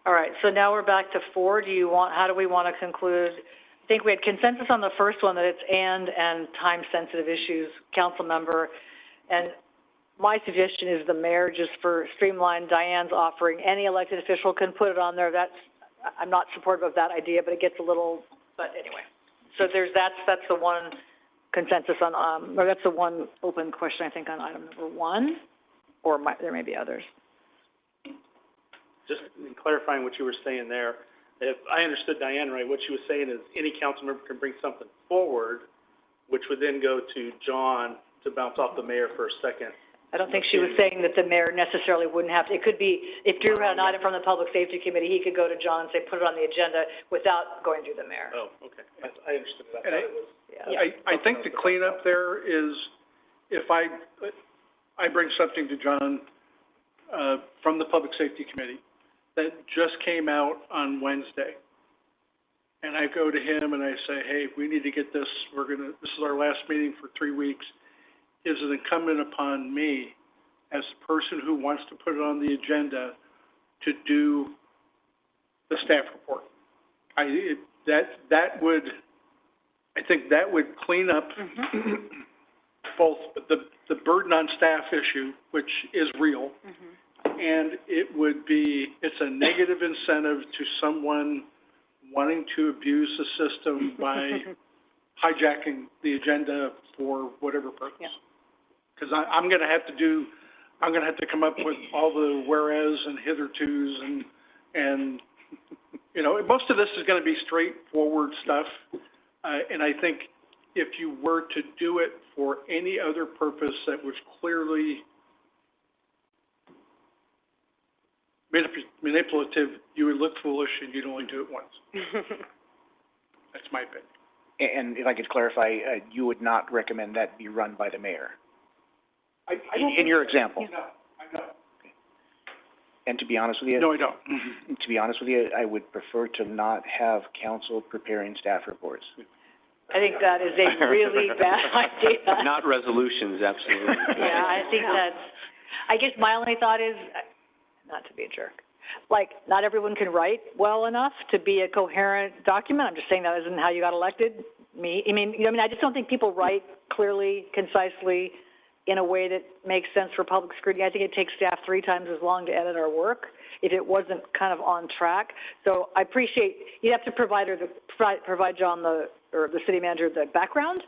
All right, so now we're back to 4. How do we want to conclude? I think we had consensus on the first one that it's and time-sensitive issues, council member. And my suggestion is the mayor, just for streamline. Diane's offering any elected official can put it on there. I'm not supportive of that idea, but it gets a little, but anyway. So that's the one consensus on, or that's the one open question, I think, on item number 1, or there may be others. Just in clarifying what you were saying there, if I understood Diane right, what she was saying is any council member can bring something forward, which would then go to John to bounce off the mayor for a second. I don't think she was saying that the mayor necessarily wouldn't have to. It could be, if Drew had an item from the Public Safety Committee, he could go to John and say, put it on the agenda without going through the mayor. Oh, okay. I understood that. And I thought it was. Yeah. I think the cleanup there is if I bring something to John from the Public Safety Committee that just came out on Wednesday, and I go to him and I say, hey, we need to get this, this is our last meeting for 3 weeks, is it incumbent upon me, as the person who wants to put it on the agenda, to do the staff report? I think that would clean up both the burden on staff issue, which is real, and it's a negative incentive to someone wanting to abuse the system by hijacking the agenda for whatever purpose. Because I'm gonna have to come up with all the whereas and hithertos and you know, most of this is gonna be straightforward stuff. And I think if you were to do it for any other purpose that was clearly manipulative, you would look foolish and you'd only do it once. That's my opinion. And if I could clarify, you would not recommend that be run by the mayor? In your example? No, I don't. And to be honest with you? No, I don't. To be honest with you, I would prefer to not have council preparing staff reports. I think that is a really bad idea. Not resolutions, absolutely. Yeah, I think I guess my only thought is, not to be a jerk, like, not everyone can write well enough to be a coherent document. I'm just saying that isn't how you got elected. I just don't think people write clearly, concisely, in a way that makes sense for public scrutiny. I think it takes staff 3 times as long to edit our work if it wasn't kind of on track. So I appreciate, you have to provide John or the city manager the background.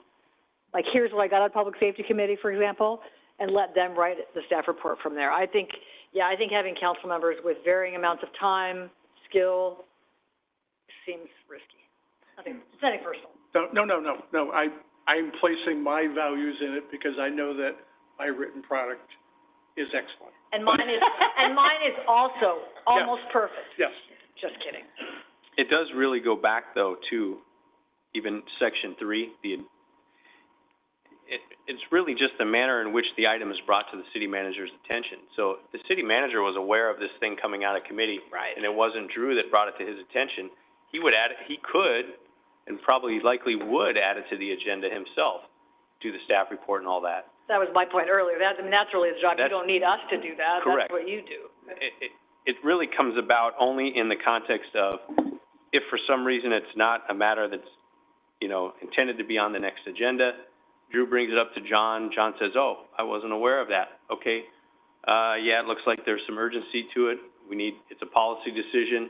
Like, here's what I got on Public Safety Committee, for example, and let them write the staff report from there. I think having council members with varying amounts of time, skill, seems risky. It's nothing personal. No, I'm placing my values in it because I know that my written product is excellent. And mine is also almost perfect. Yes. Just kidding. It does really go back, though, to even Section 3, it's really just the manner in which the item is brought to the city manager's attention. So if the city manager was aware of this thing coming out of committee, right, and it wasn't Drew that brought it to his attention, he would add it, he could, and probably likely would add it to the agenda himself, do the staff report and all that. That was my point earlier. That's really his job. You don't need us to do that. Correct. That's what you do. It really comes about only in the context of if for some reason it's not a matter that's, intended to be on the next agenda, Drew brings it up to John, John says, oh, I wasn't aware of that. Okay, yeah, it looks like there's some urgency to it. It's a policy decision,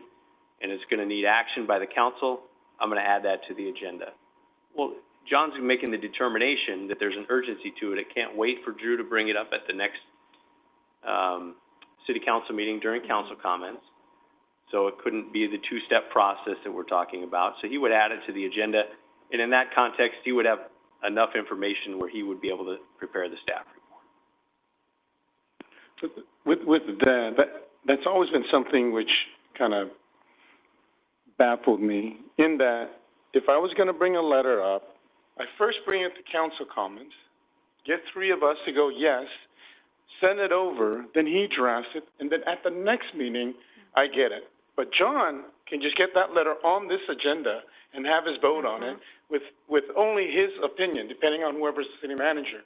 and it's gonna need action by the council. I'm gonna add that to the agenda. Well, John's making the determination that there's an urgency to it. It can't wait for Drew to bring it up at the next, city council meeting during council comments. So it couldn't be the 2-step process that we're talking about. So he would add it to the agenda, and in that context, he would have enough information where he would be able to prepare the staff report. With that's always been something which kind of baffled me, in that if I was going to bring a letter up, I first bring it to council comments, get 3 of us to go yes, send it over, then he drafts it, and then at the next meeting, I get it. But John can just get that letter on this agenda and have his vote on it with only his opinion, depending on whoever's the city manager.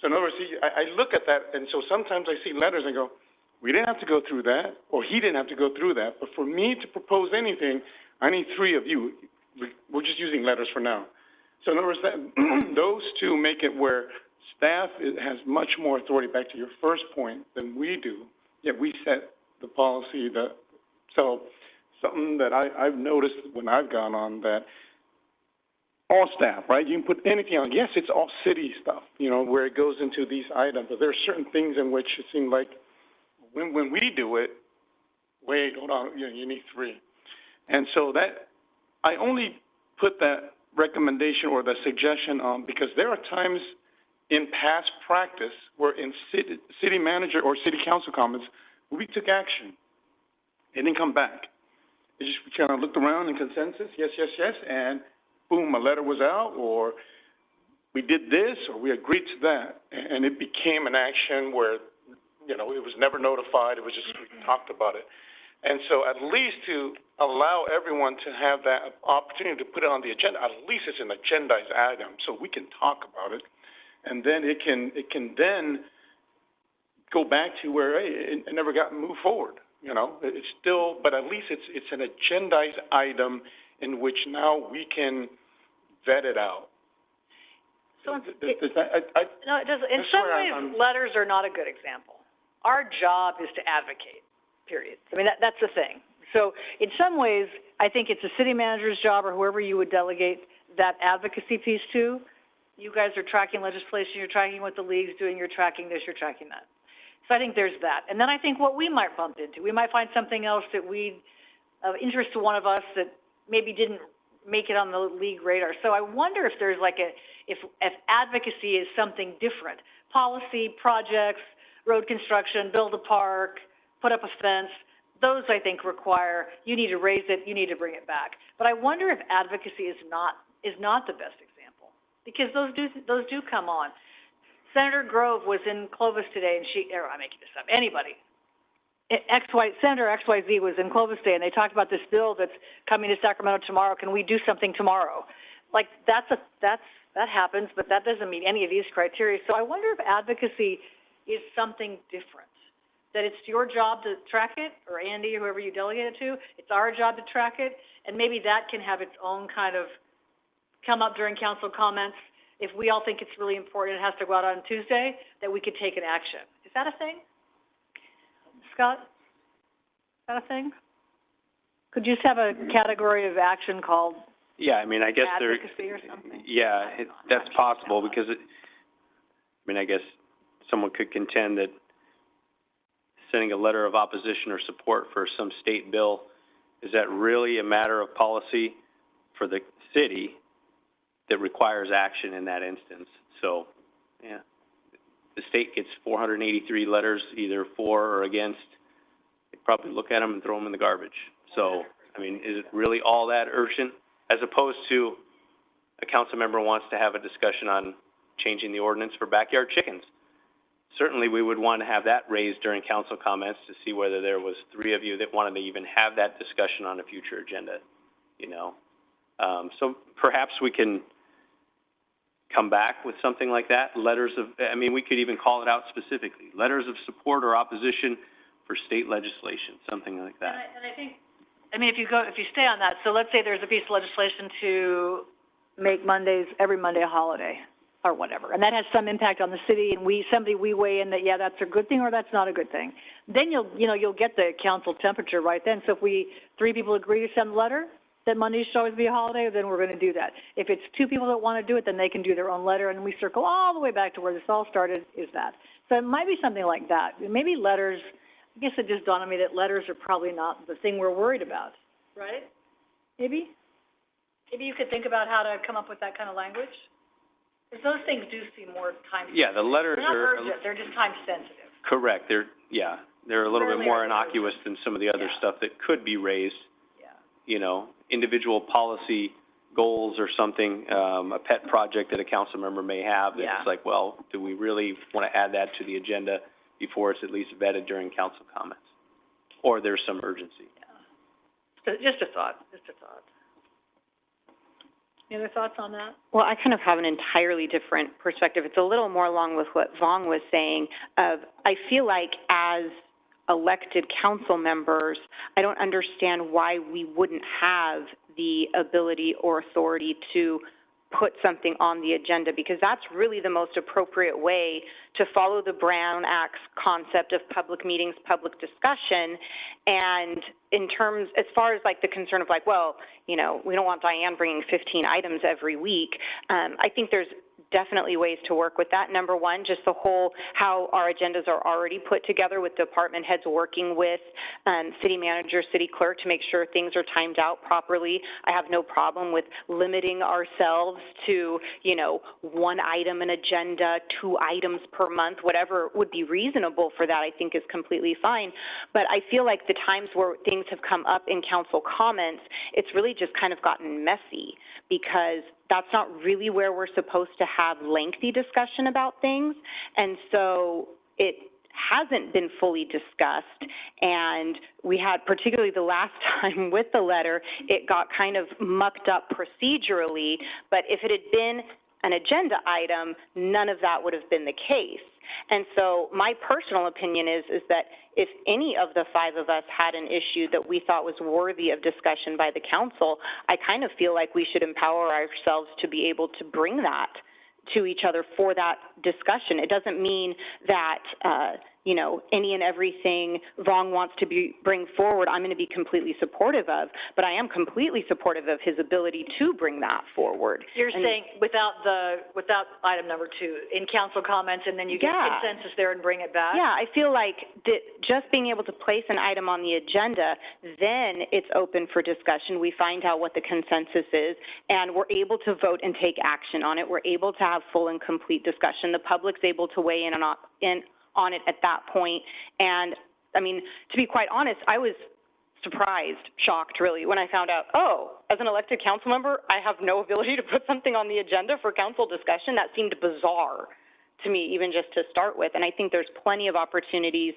So in other words, I look at that, and so sometimes I see letters and go, we didn't have to go through that, or he didn't have to go through that, but for me to propose anything, I need 3 of you. We're just using letters for now. So in other words, those 2 make it where staff has much more authority, back to your first point, than we do, yet we set the policy. So something that I've noticed when I've gone on, that all staff, right, you can put anything on. Yes, it's all city stuff, where it goes into these items, but there are certain things in which it seems like when we do it, wait, hold on, you need 3. And so that, I only put that recommendation or the suggestion on because there are times in past practice where in city manager or city council comments, we took action. It didn't come back. It just, we kind of looked around in consensus, yes, and boom, a letter was out, or we did this, or we agreed to that, and it became an action where, it was never notified, it was just, we talked about it. And so at least to allow everyone to have that opportunity to put it on the agenda, at least it's an agendized item, so we can talk about it, and then it can then go back to where, hey, it never got moved forward, it's still, but at least it's an agendized item in which now we can vet it out. So no, it doesn't. In some ways, letters are not a good example. Our job is to advocate, period. I mean, that's the thing. So in some ways, I think it's the city manager's job, or whoever you would delegate that advocacy piece to. You guys are tracking legislation, you're tracking what the league's doing, you're tracking this, you're tracking that. So I think there's that. And then I think what we might bump into, we might find something else that of interest to one of us that maybe didn't make it on the league radar. So I wonder if there's if advocacy is something different. Policy, projects, road construction, build a park, put up a fence, those I think require, you need to raise it, you need to bring it back. But I wonder if advocacy is not the best example, because those do come on. Senator Grove was in Clovis today, and I'm making this up, Senator XYZ was in Clovis today, and they talked about this bill that's coming to Sacramento tomorrow. Can we do something tomorrow? Like, that happens, but that doesn't meet any of these criteria. So I wonder if advocacy is something different, that it's your job to track it, or Andy, or whoever you delegate it to. It's our job to track it, and maybe that can have its own kind of come up during council comments, if we all think it's really important, it has to go out on Tuesday, that we could take an action. Is that a thing? Scott? Is that a thing? Could you just have a category of action called Yeah, I mean, I guess there, advocacy or something? yeah, that's possible, because I guess someone could contend that sending a letter of opposition or support for some state bill, is that really a matter of policy for the city that requires action in that instance? So, yeah, the state gets 483 letters, either for or against. They probably look at them and throw them in the garbage. So, I mean, is it really all that urgent? As opposed to a council member wants to have a discussion on changing the ordinance for backyard chickens. Certainly, we would want to have that raised during council comments to see whether there was 3 of you that wanted to even have that discussion on a future agenda, you know. So perhaps we can come back with something like that, letters of, I mean, we could even call it out specifically, letters of support or opposition for state legislation, something like that. And I think, I mean, if you stay on that, so let's say there's a piece of legislation to make every Monday a holiday, or whatever, and that has some impact on the city, and we weigh in that, yeah, that's a good thing, or that's not a good thing. Then you'll get the council temperature right then. So if 3 people agree to send a letter that Monday should always be a holiday, then we're going to do that. If it's 2 people that want to do it, then they can do their own letter, and we circle all the way back to where this all started, is that. So it might be something like that. Maybe letters, I guess it just dawned on me that letters are probably not the thing we're worried about, right? Maybe you could think about how to come up with that kind of language. Because those things do seem more time sensitive. Yeah, the letters They're not are... urgent, they're just time sensitive. Correct. They're a little bit more innocuous than some of the other stuff that could be raised. Yeah. You know, individual policy goals or something, a pet project that a council member may have. Yeah. It's like, well, do we really want to add that to the agenda before it's at least vetted during council comments? Or there's some urgency. Yeah. Just a thought. Any other thoughts on that? Well, I kind of have an entirely different perspective. It's a little more along with what Vong was saying. I feel like as elected council members, I don't understand why we wouldn't have the ability or authority to put something on the agenda, because that's really the most appropriate way to follow the Brown Act's concept of public meetings, public discussion. And in terms, as far as like the concern of like, well, you know, we don't want Diane bringing 15 items every week, I think there's definitely ways to work with that. Number one, just the whole how our agendas are already put together with department heads working with city manager, city clerk to make sure things are timed out properly. I have no problem with limiting ourselves to, you know, 1 item an agenda, 2 items per month, whatever would be reasonable for that, I think is completely fine. But I feel like the times where things have come up in council comments, it's really just kind of gotten messy, because that's not really where we're supposed to have lengthy discussion about things. And so it hasn't been fully discussed. And we had, particularly the last time with the letter, it got kind of mucked up procedurally. But if it had been an agenda item, none of that would have been the case. And so my personal opinion is that if any of the 5 of us had an issue that we thought was worthy of discussion by the council, I kind of feel like we should empower ourselves to be able to bring that to each other for that discussion. It doesn't mean that, you know, any and everything Vong wants to bring forward, I'm going to be completely supportive of, but I am completely supportive of his ability to bring that forward. You're saying without item number 2, in council comments, and then you get consensus there and bring it back? Yeah, I feel like just being able to place an item on the agenda, then it's open for discussion. We find out what the consensus is, and we're able to vote and take action on it. We're able to have full and complete discussion. The public's able to weigh in on it at that point. And, I mean, to be quite honest, I was surprised, shocked, really, when I found out, oh, as an elected council member, I have no ability to put something on the agenda for council discussion. That seemed bizarre to me, even just to start with. And I think there's plenty of opportunities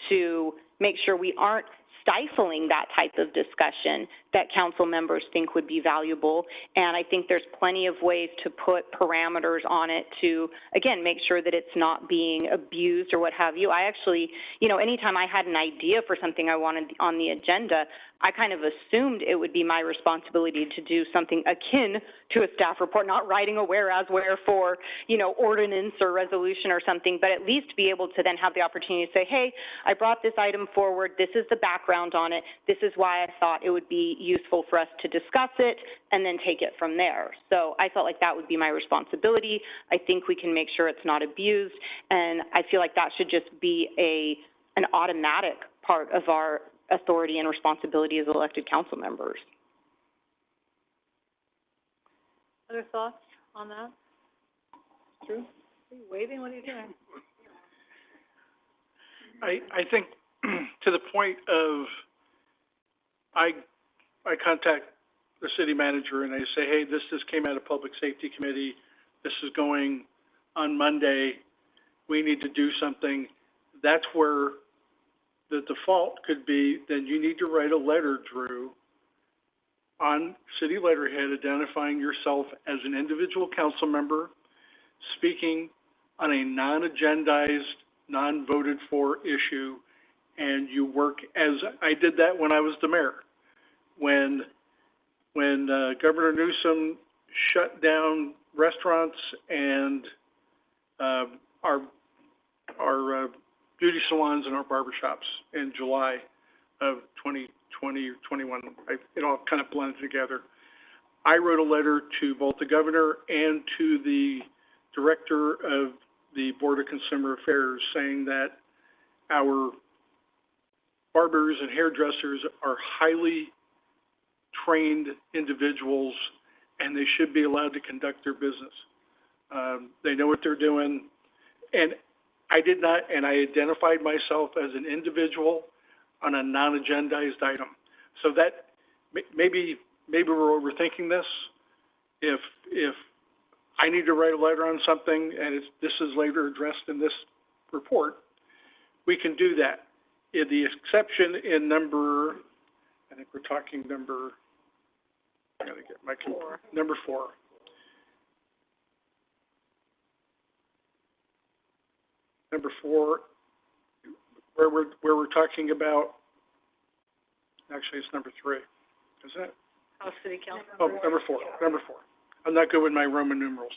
to make sure we aren't stifling that type of discussion that council members think would be valuable. And I think there's plenty of ways to put parameters on it to, again, make sure that it's not being abused or what have you. I actually, anytime I had an idea for something I wanted on the agenda, I kind of assumed it would be my responsibility to do something akin to a staff report, not writing a whereas, wherefore, ordinance or resolution or something, but at least be able to then have the opportunity to say, hey, I brought this item forward, this is the background on it, this is why I thought it would be useful for us to discuss it, and then take it from there. So I felt like that would be my responsibility. I think we can make sure it's not abused, and I feel like that should just be an automatic part of our authority and responsibility as elected council members. Other thoughts on that? Drew? Are you waving? What are you doing? I think to the point of, I contact the city manager and I say, hey, this just came out of Public Safety Committee. This is going on Monday. We need to do something. That's where the default could be, then you need to write a letter, Drew, on city letterhead identifying yourself as an individual council member, speaking on a non-agendized, non-voted for issue, and you work as, I did that when I was the mayor. When Governor Newsom shut down restaurants and our beauty salons and our barbershops in July of 2020 or 21. It all kind of blended together. I wrote a letter to both the governor and to the director of the Board of Consumer Affairs saying that our barbers and hairdressers are highly trained individuals and they should be allowed to conduct their business. They know what they're doing. And I did not, and I identified myself as an individual on a non-agendized item. So that, maybe we're overthinking this. If I need to write a letter on something and this is later addressed in this report, we can do that. The exception in number, I think we're talking number, I gotta get my, number 4. Number 4, where we're talking about, actually it's number 3, isn't it? House City Council. Oh, number 4. I'm not good with my Roman numerals.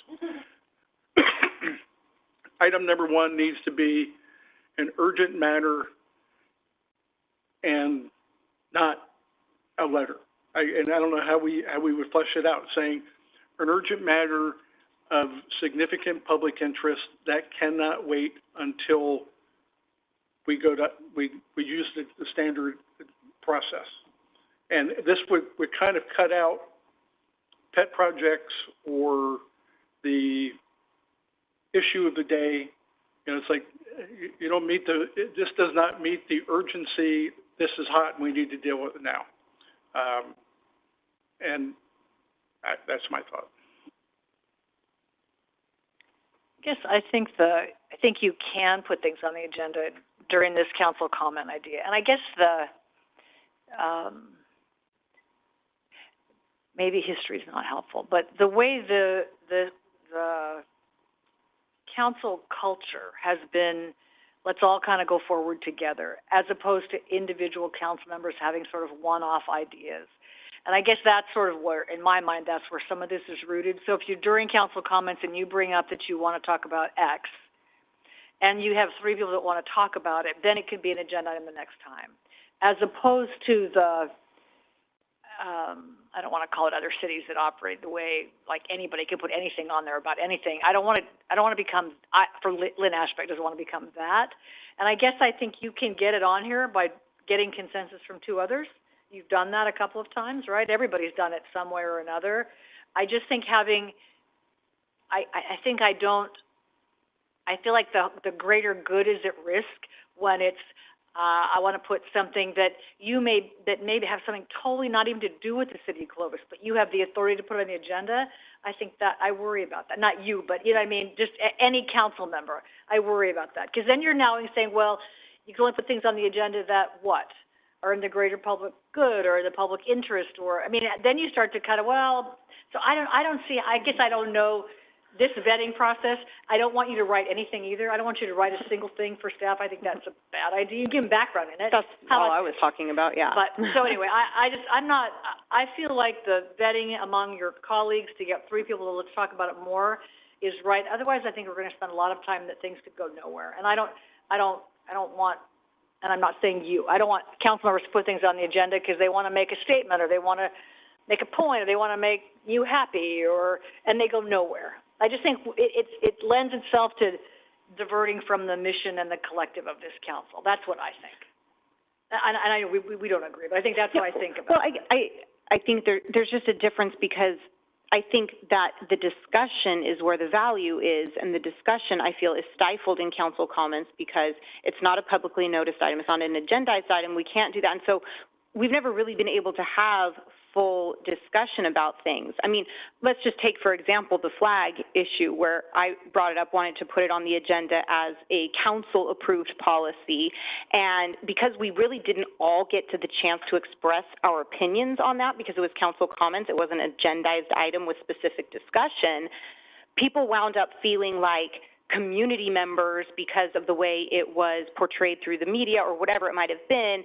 Item number 1 needs to be an urgent matter and not a letter. And I don't know how we would flesh it out, saying an urgent matter of significant public interest that cannot wait until we go to, we use the standard process. And this would kind of cut out pet projects or the issue of the day. It's like, you don't meet this does not meet the urgency, this is hot and we need to deal with it now. And that's my thought. I think you can put things on the agenda during this council comment idea. And I guess maybe history is not helpful, but the way the council culture has been, let's all kind of go forward together, as opposed to individual council members having sort of one-off ideas. And I guess that's sort of where, in my mind, that's where some of this is rooted. So if you're during council comments and you bring up that you want to talk about X, and you have 3 people that want to talk about it, then it could be an agenda item the next time. As opposed to the, I don't want to call it other cities that operate the way, like anybody could put anything on there about anything. I don't want to become, for Lynn Ashbeck doesn't want to become that. And I guess I think you can get it on here by getting consensus from 2 others. You've done that a couple of times, right? Everybody's done it some way or another. I just think having, I feel like the greater good is at risk when it's, I want to put something that maybe have something totally not even to do with the city of Clovis, but you have the authority to put it on the agenda. I think that, I worry about that. Not you, but you know what I mean? Just any council member, I worry about that. Because then you're now saying, well, you can only put things on the agenda that what? are in the greater public good or the public interest, or, I mean, then you start to kind of, well, so I don't see, I guess I don't know this vetting process. I don't want you to write anything either. I don't want you to write a single thing for staff. I think that's a bad idea. You give them background in it. That's all I was talking about, yeah. But, so anyway, I feel like the vetting among your colleagues to get 3 people to let's talk about it more is right. Otherwise, I think we're gonna spend a lot of time that things could go nowhere. And I don't want, and I'm not saying you, I don't want council members to put things on the agenda because they wanna make a statement, or they wanna make a point, or they wanna make you happy, and they go nowhere. I just think it lends itself to diverting from the mission and the collective of this council. That's what I think. And I know we don't agree, but I think that's what I think about it. Well, I think there's just a difference, because I think that the discussion is where the value is, and the discussion, I feel, is stifled in council comments because it's not a publicly noticed item. It's not an agendized item. We can't do that. And so we've never really been able to have full discussion about things. I mean, let's just take, for example, the flag issue, where I brought it up, wanted to put it on the agenda as a council-approved policy, and because we really didn't all get to the chance to express our opinions on that, because it was council comments, it wasn't an agendized item with specific discussion, people wound up feeling like community members, because of the way it was portrayed through the media or whatever it might have been,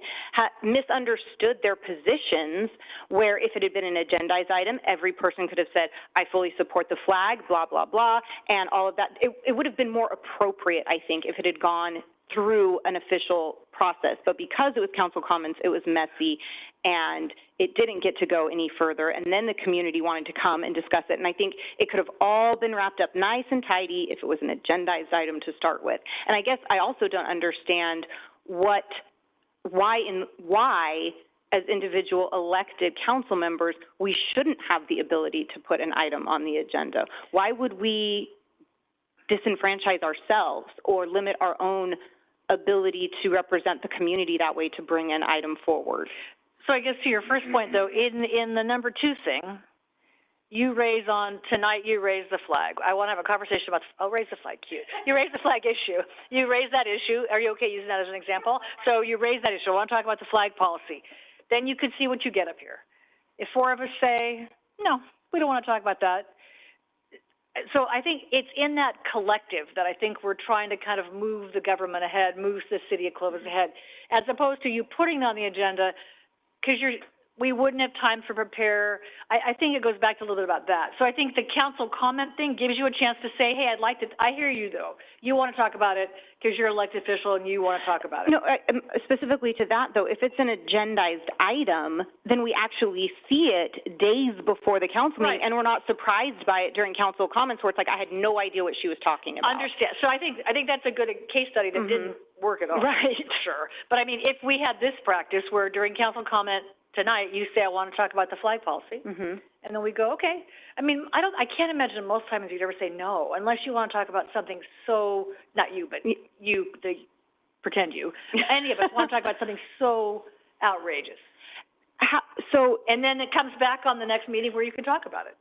misunderstood their positions, where if it had been an agendized item, every person could have said, I fully support the flag, blah, blah, blah, and all of that. It would have been more appropriate, I think, if it had gone through an official process. But because it was council comments, it was messy, and it didn't get to go any further. And then the community wanted to come and discuss it. And I think it could have all been wrapped up nice and tidy if it was an agendized item to start with. And I guess I also don't understand why, as individual elected council members, we shouldn't have the ability to put an item on the agenda. Why would we disenfranchise ourselves or limit our own ability to represent the community that way, to bring an item forward? So I guess to your first point, though, in the number 2 thing, you raise the flag. I want to have a conversation about, I'll raise the flag, cute. You raise the flag issue. You raise that issue. Are you okay using that as an example? So you raise that issue. I want to talk about the flag policy. Then you can see what you get up here. If 4 of us say, no, we don't want to talk about that. So I think it's in that collective that I think we're trying to kind of move the government ahead, move the city of Clovis ahead, as opposed to you putting it on the agenda, because we wouldn't have time to prepare. I think it goes back to a little bit about that. So I think the council comment thing gives you a chance to say, hey, I hear you, though. You want to talk about it because you're an elected official and you want to talk about it. No, specifically to that, though, if it's an agendized item, then we actually see it days before the council meeting, and we're not surprised by it during council comments, where it's like, I had no idea what she was talking about. Understand. So I think that's a good case study that didn't work at all. Right. Sure. But I mean, if we had this practice where during council comment tonight, you say, I want to talk about the flag policy, and then we go, okay. I mean, I can't imagine most times you'd ever say no, unless you want to talk about something so, not you, but pretend you, any of us want to talk about something so outrageous. And then it comes back on the next meeting where you can talk about it.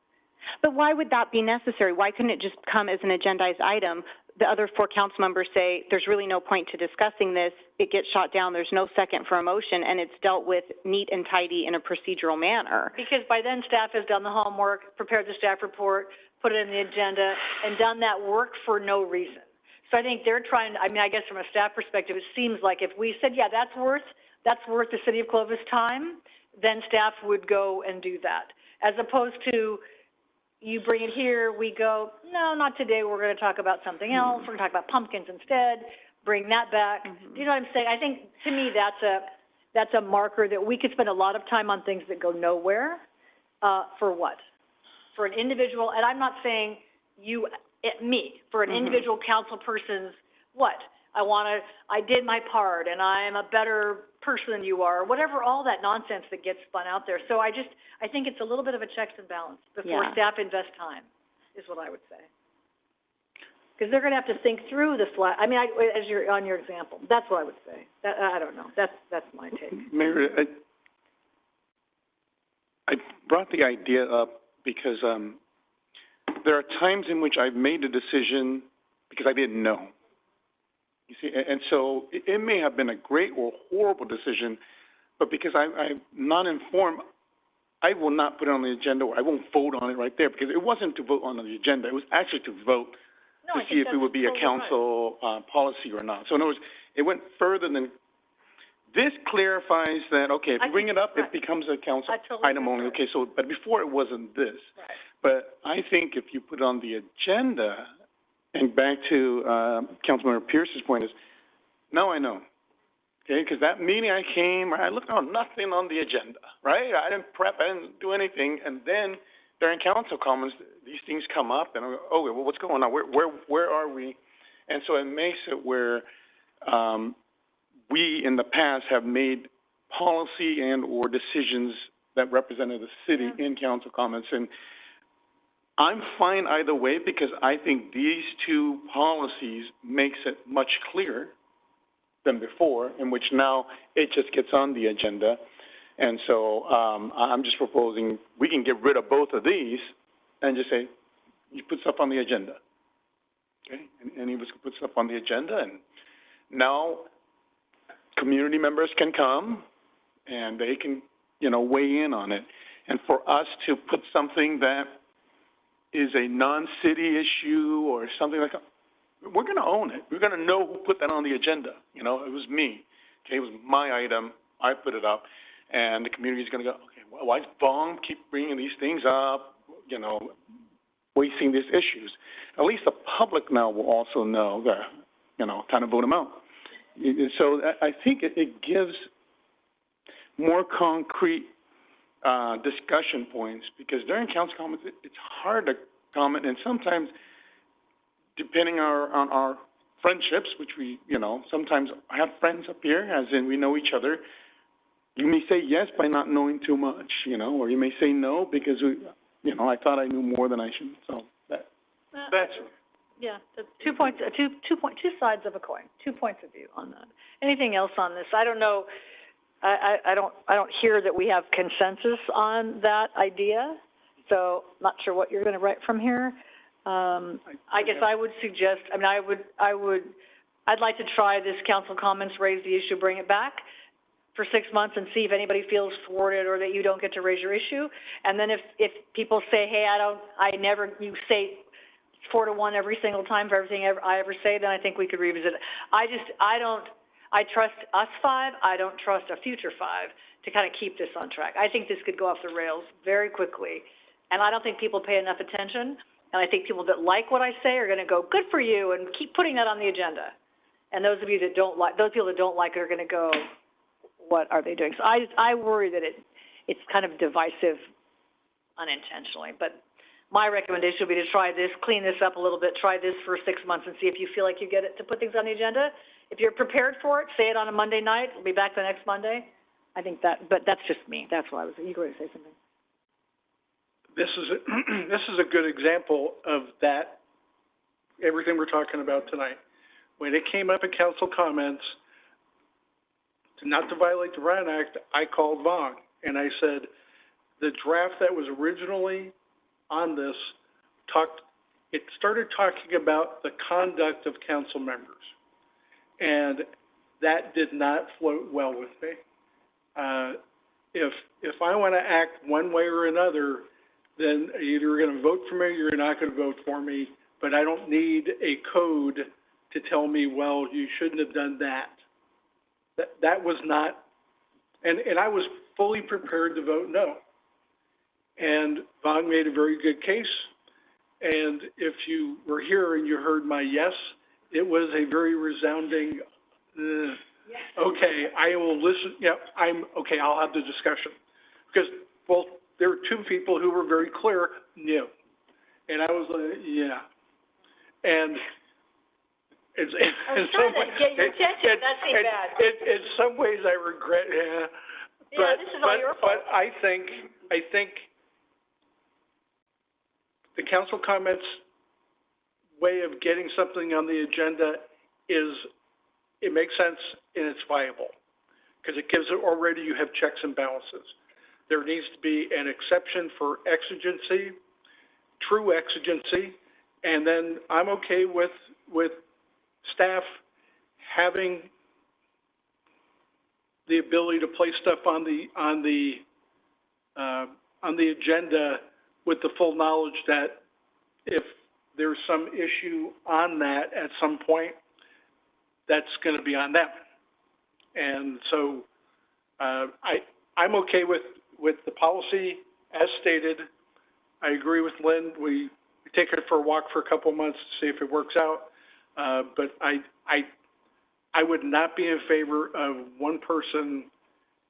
But why would that be necessary? Why couldn't it just come as an agendized item? The other 4 council members say, there's really no point to discussing this. It gets shot down. There's no second for a motion, and it's dealt with neat and tidy in a procedural manner. Because by then, staff has done the homework, prepared the staff report, put it in the agenda, and done that work for no reason. So I think they're trying to, I mean, I guess from a staff perspective, it seems like if we said, yeah, that's worth the city of Clovis time, then staff would go and do that. As opposed to, you bring it here, we go, no, not today, we're going to talk about something else, we're going to talk about pumpkins instead, bring that back. Do you know what I'm saying? I think, to me, that's a marker that we could spend a lot of time on things that go nowhere, for what? For an individual, and I'm not saying me, for an individual council person's what? I did my part, and I'm a better person than you are, whatever, all that nonsense that gets spun out there. So I think it's a little bit of a checks and balance before staff invest time, is what I would say. Because they're going to have to think through the flag. I mean, on your example, that's what I would say. I don't know. That's my take. Mayor, I brought the idea up because there are times in which I've made a decision because I didn't know. You see, and so it may have been a great or horrible decision, but because I'm not informed, I will not put it on the agenda, or I won't vote on it right there, because it wasn't to vote on the agenda, it was actually to vote to see if it would be a council, policy or not. So in other words, it went further than, this clarifies that, okay, if you bring it up, it becomes a council item only, okay, so, but before it wasn't this. Right. But I think if you put it on the agenda, and back to, Councilmember Pierce's point is, now I know. Okay, because that meeting I came, I looked on nothing on the agenda, right? I didn't prep, I didn't do anything, and then during council comments, these things come up, and I go, oh, well, what's going on? Where are we? And so it makes it where, we in the past have made policy and or decisions that represented the city in council comments, and I'm fine either way, because I think these two policies makes it much clearer than before, in which now it just gets on the agenda. And so, I'm just proposing we can get rid of both of these and just say, you put stuff on the agenda. Okay? And any of us can put stuff on the agenda, and now community members can come and they can, weigh in on it. And for us to put something that is a non-city issue or something like that, we're going to own it. We're going to know who put that on the agenda. It was me. Okay, it was my item. I put it up, and the community is going to go, okay, well, why does Vaughn keep bringing these things up? Wasting these issues. At least the public now will also know that, kind of vote them out. So I think it gives more concrete discussion points, because during council comments, it's hard to comment, and sometimes, depending on our friendships, which we, sometimes have friends up here, as in we know each other, you may say yes by not knowing too much, or you may say no because I thought I knew more than I should. So that's yeah, that's 2 points, two sides of a coin, 2 points of view on that. Anything else on this? I don't know. I don't hear that we have consensus on that idea, so not sure what you're going to write from here. I guess I would suggest, I'd like to try this council comments, raise the issue, bring it back for 6 months and see if anybody feels thwarted or that you don't get to raise your issue. And then if people say, hey, you say 4 to 1 every single time for everything I ever say, then I think we could revisit it. I trust us 5, I don't trust a future 5 to kind of keep this on track. I think this could go off the rails very quickly, and I don't think people pay enough attention, and I think people that like what I say are going to go, good for you, and keep putting that on the agenda. And those of you that don't like, those people that don't like it are going to go, what are they doing? So I worry that it's kind of divisive unintentionally, but my recommendation would be to try this, clean this up a little bit, try this for 6 months and see if you feel like you get it to put things on the agenda. If you're prepared for it, say it on a Monday night, we'll be back the next Monday. I think but that's just me. That's why I was eager to say something. This is a good example of that, everything we're talking about tonight. When it came up in council comments, not to violate the Brown Act, I called Vaughn and I said, the draft that was originally on this it started talking about the conduct of council members. And that did not float well with me. If I want to act one way or another, then either you're going to vote for me or you're not going to vote for me, but I don't need a code to tell me, well, you shouldn't have done that. That was not, and I was fully prepared to vote no. And Vaughn made a very good case, and if you were here and you heard my yes, it was a very resounding, okay, I will listen, okay, I'll have the discussion. Because, well, there were 2 people who were very clear, no. And I was like, yeah. And it's, in some ways, get your attention, that seemed bad. In some ways I regret, Yeah, this is all your fault. But I think the council comments way of getting something on the agenda it makes sense and it's viable. Because it gives it already, you have checks and balances. There needs to be an exception for exigency, true exigency, and then I'm okay with staff having the ability to place stuff on the agenda with the full knowledge that if there's some issue on that at some point, that's gonna be on them. And so, I'm okay with the policy as stated. I agree with Lynn. We take it for a walk for a couple of months to see if it works out. But I would not be in favor of one person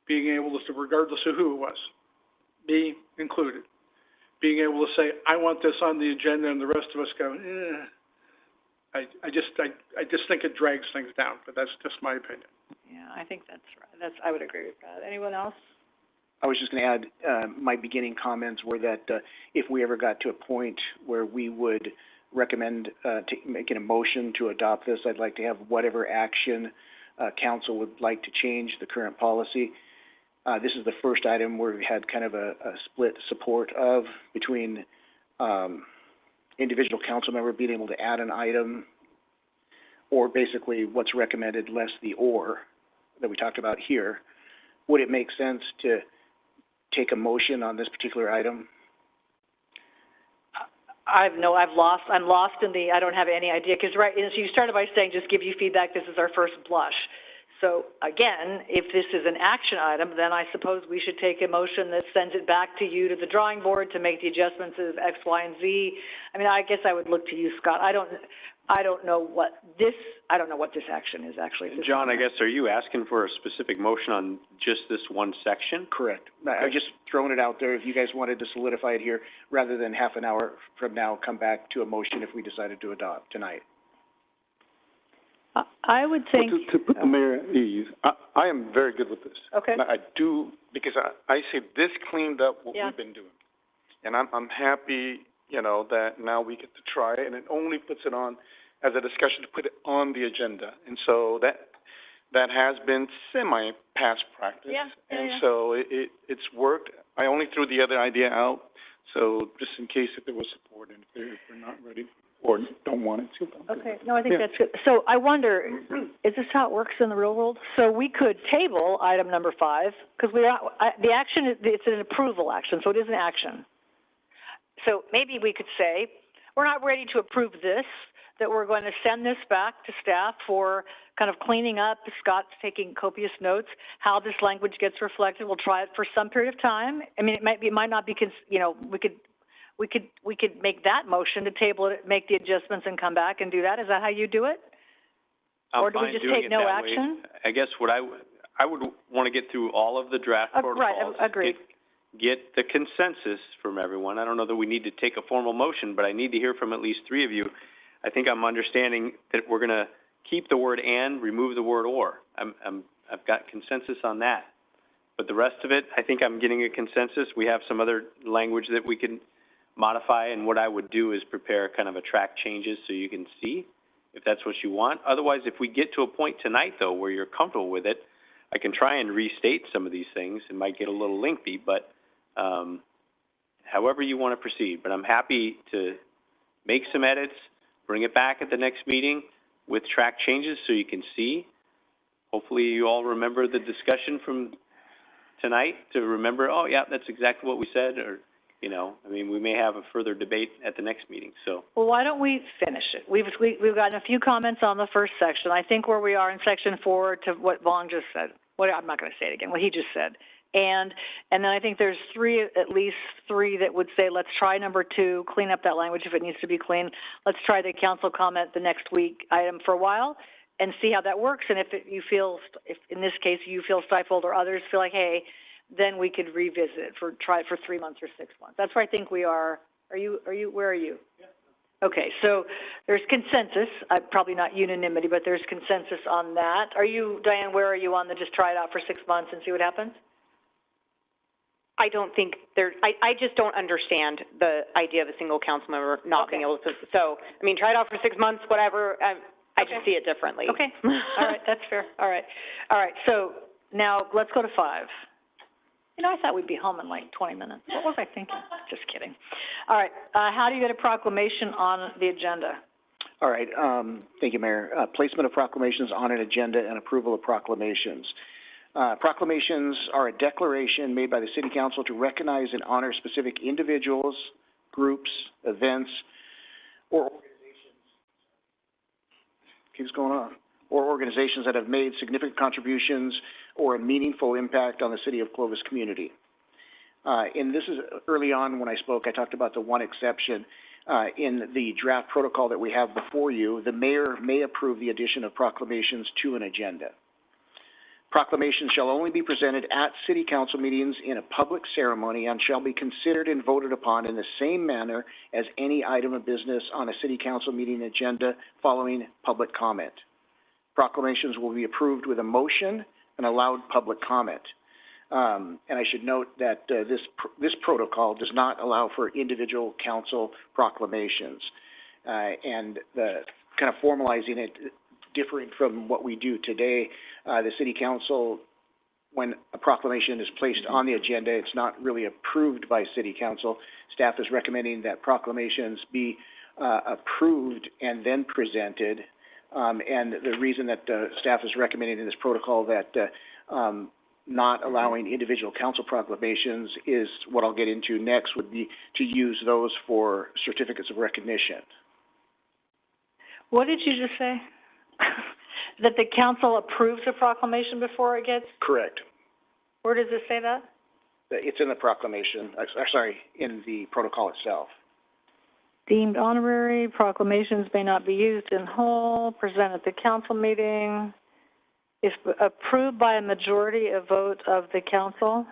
being able to, regardless of who it was, me included, being able to say, I want this on the agenda, and the rest of us go, I just think it drags things down, but that's just my opinion. Yeah, I think that's right. I would agree with that. Anyone else? I was just going to add, my beginning comments were that if we ever got to a point where we would recommend making a motion to adopt this, I'd like to have whatever action council would like to change the current policy. This is the first item where we had kind of a split support of between individual council member being able to add an item, or basically what's recommended less the or that we talked about here. Would it make sense to take a motion on this particular item? I'm lost in the, I don't have any idea, because right, so you started by saying just give you feedback, this is our first blush. So again, if this is an action item, then I suppose we should take a motion that sends it back to you, to the drawing board, to make the adjustments of X, Y, and Z. I mean, I guess I would look to you, Scott. I don't know what this action is actually. John, I guess, are you asking for a specific motion on just this one section? Correct. I'm just throwing it out there. If you guys wanted to solidify it here, rather than half an hour from now, come back to a motion if we decided to adopt tonight. I would think. Well, to put the mayor at ease, I am very good with this. Okay. And I do, because I say this cleaned up what we've been doing. And I'm happy, that now we get to try it, and it only puts it on as a discussion to put it on the agenda. And so that has been semi-past practice. So it's worked. I only threw the other idea out, so just in case if there was support, and if they're not ready or don't want it to. Okay, no, I think that's good. So I wonder, is this how it works in the real world? So we could table item number 5, because the action, it's an approval action, so it is an action. So maybe we could say, we're not ready to approve this, that we're going to send this back to staff for kind of cleaning up. Scott's taking copious notes, how this language gets reflected. We'll try it for some period of time. I mean, it might not be, we could make that motion to table it, make the adjustments, and come back and do that. Is that how you do it? Or do we just take no action? I guess what I would want to get through all of the draft protocols. Right, agreed. Get the consensus from everyone. I don't know that we need to take a formal motion, but I need to hear from at least 3 of you. I think I'm understanding that we're going to keep the word and, remove the word or. I've got consensus on that. But the rest of it, I think I'm getting a consensus. We have some other language that we can modify, and what I would do is prepare kind of a track changes so you can see if that's what you want. Otherwise, if we get to a point tonight, though, where you're comfortable with it, I can try and restate some of these things. It might get a little lengthy, but however you want to proceed. But I'm happy to make some edits, bring it back at the next meeting with track changes so you can see. Hopefully you all remember the discussion from tonight to remember, oh, yeah, that's exactly what we said, or, we may have a further debate at the next meeting, so. Well, why don't we finish it? We've gotten a few comments on the first section. I think where we are in section 4 to what Vaughn just said. I'm not going to say it again, what he just said. And then I think there's at least three that would say, let's try number 2, clean up that language if it needs to be cleaned. Let's try the council comment the next week item for a while and see how that works. And if in this case you feel stifled or others feel like, hey, then we could revisit it try it for 3 months or 6 months. That's where I think we are. Where are you? Yeah. Okay, so there's consensus, probably not unanimity, but there's consensus on that. Diane, where are you on the just try it out for 6 months and see what happens? I don't think I just don't understand the idea of a single council member not being able to, so, try it out for 6 months, whatever, I just see it differently. Okay, all right, that's fair, all right, so now let's go to 5. I thought we'd be home in like 20 minutes. What was I thinking? Just kidding. All right, how do you get a proclamation on the agenda? All right, thank you, Mayor. Placement of proclamations on an agenda and approval of proclamations. Proclamations are a declaration made by the City Council to recognize and honor specific individuals, groups, events, or organizations that have made significant contributions or a meaningful impact on the City of Clovis community. And this is early on when I spoke, I talked about the one exception. In the draft protocol that we have before you, the mayor may approve the addition of proclamations to an agenda. Proclamations shall only be presented at City Council meetings in a public ceremony and shall be considered and voted upon in the same manner as any item of business on a City Council meeting agenda following public comment. Proclamations will be approved with a motion and allowed public comment. And I should note that this protocol does not allow for individual council proclamations. And the kind of formalizing it, differing from what we do today, the City Council, when a proclamation is placed on the agenda, it's not really approved by City Council. Staff is recommending that proclamations be approved and then presented. And the reason that staff is recommending in this protocol that not allowing individual council proclamations is what I'll get into next, would be to use those for certificates of recognition. What did you just say? That the council approves a proclamation before it gets? Correct. Where does it say that? It's in the proclamation, in the protocol itself. Deemed honorary, proclamations may not be used in whole, present at the council meeting, if approved by a majority of vote of the council.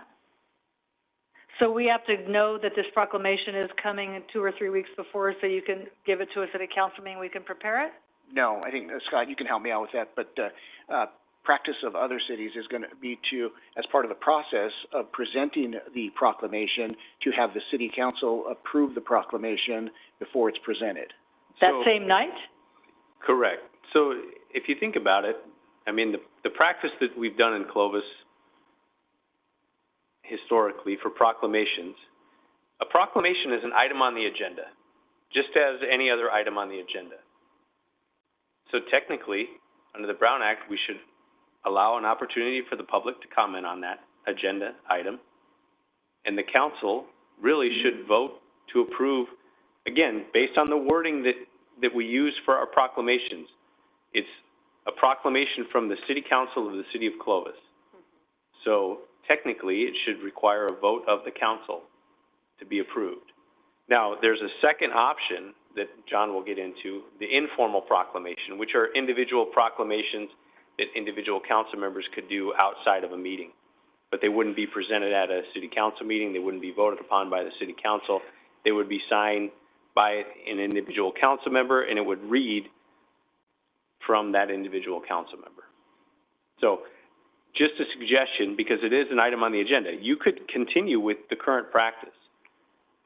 So we have to know that this proclamation is coming 2 or 3 weeks before, so you can give it to us at a council meeting, we can prepare it? No, I think, Scott, you can help me out with that, but practice of other cities is going to be to, as part of the process of presenting the proclamation, to have the City Council approve the proclamation before it's presented. That same night? Correct. So if you think about it, I mean, the practice that we've done in Clovis historically for proclamations, a proclamation is an item on the agenda, just as any other item on the agenda. So technically, under the Brown Act, we should allow an opportunity for the public to comment on that agenda item. And the council really should vote to approve, again, based on the wording that we use for our proclamations. It's a proclamation from the City Council of the City of Clovis. So technically, it should require a vote of the council to be approved. Now, there's a second option that John will get into, the informal proclamation, which are individual proclamations that individual council members could do outside of a meeting. But they wouldn't be presented at a city council meeting, they wouldn't be voted upon by the city council, they would be signed by an individual council member, and it would read from that individual council member. So, just a suggestion, because it is an item on the agenda, you could continue with the current practice.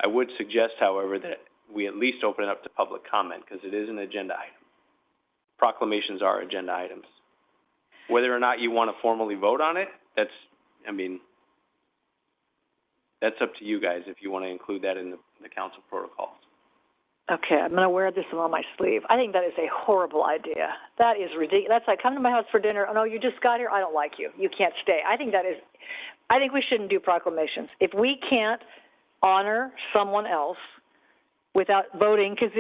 I would suggest, however, that we at least open it up to public comment, because it is an agenda item. Proclamations are agenda items. Whether or not you want to formally vote on it, that's up to you guys if you want to include that in the council protocols. Okay, I'm going to wear this on my sleeve. I think that is a horrible idea. That is ridiculous. That's like, come to my house for dinner. Oh, no, you just got here. I don't like you. You can't stay. I think we shouldn't do proclamations. If we can't honor someone else without voting, because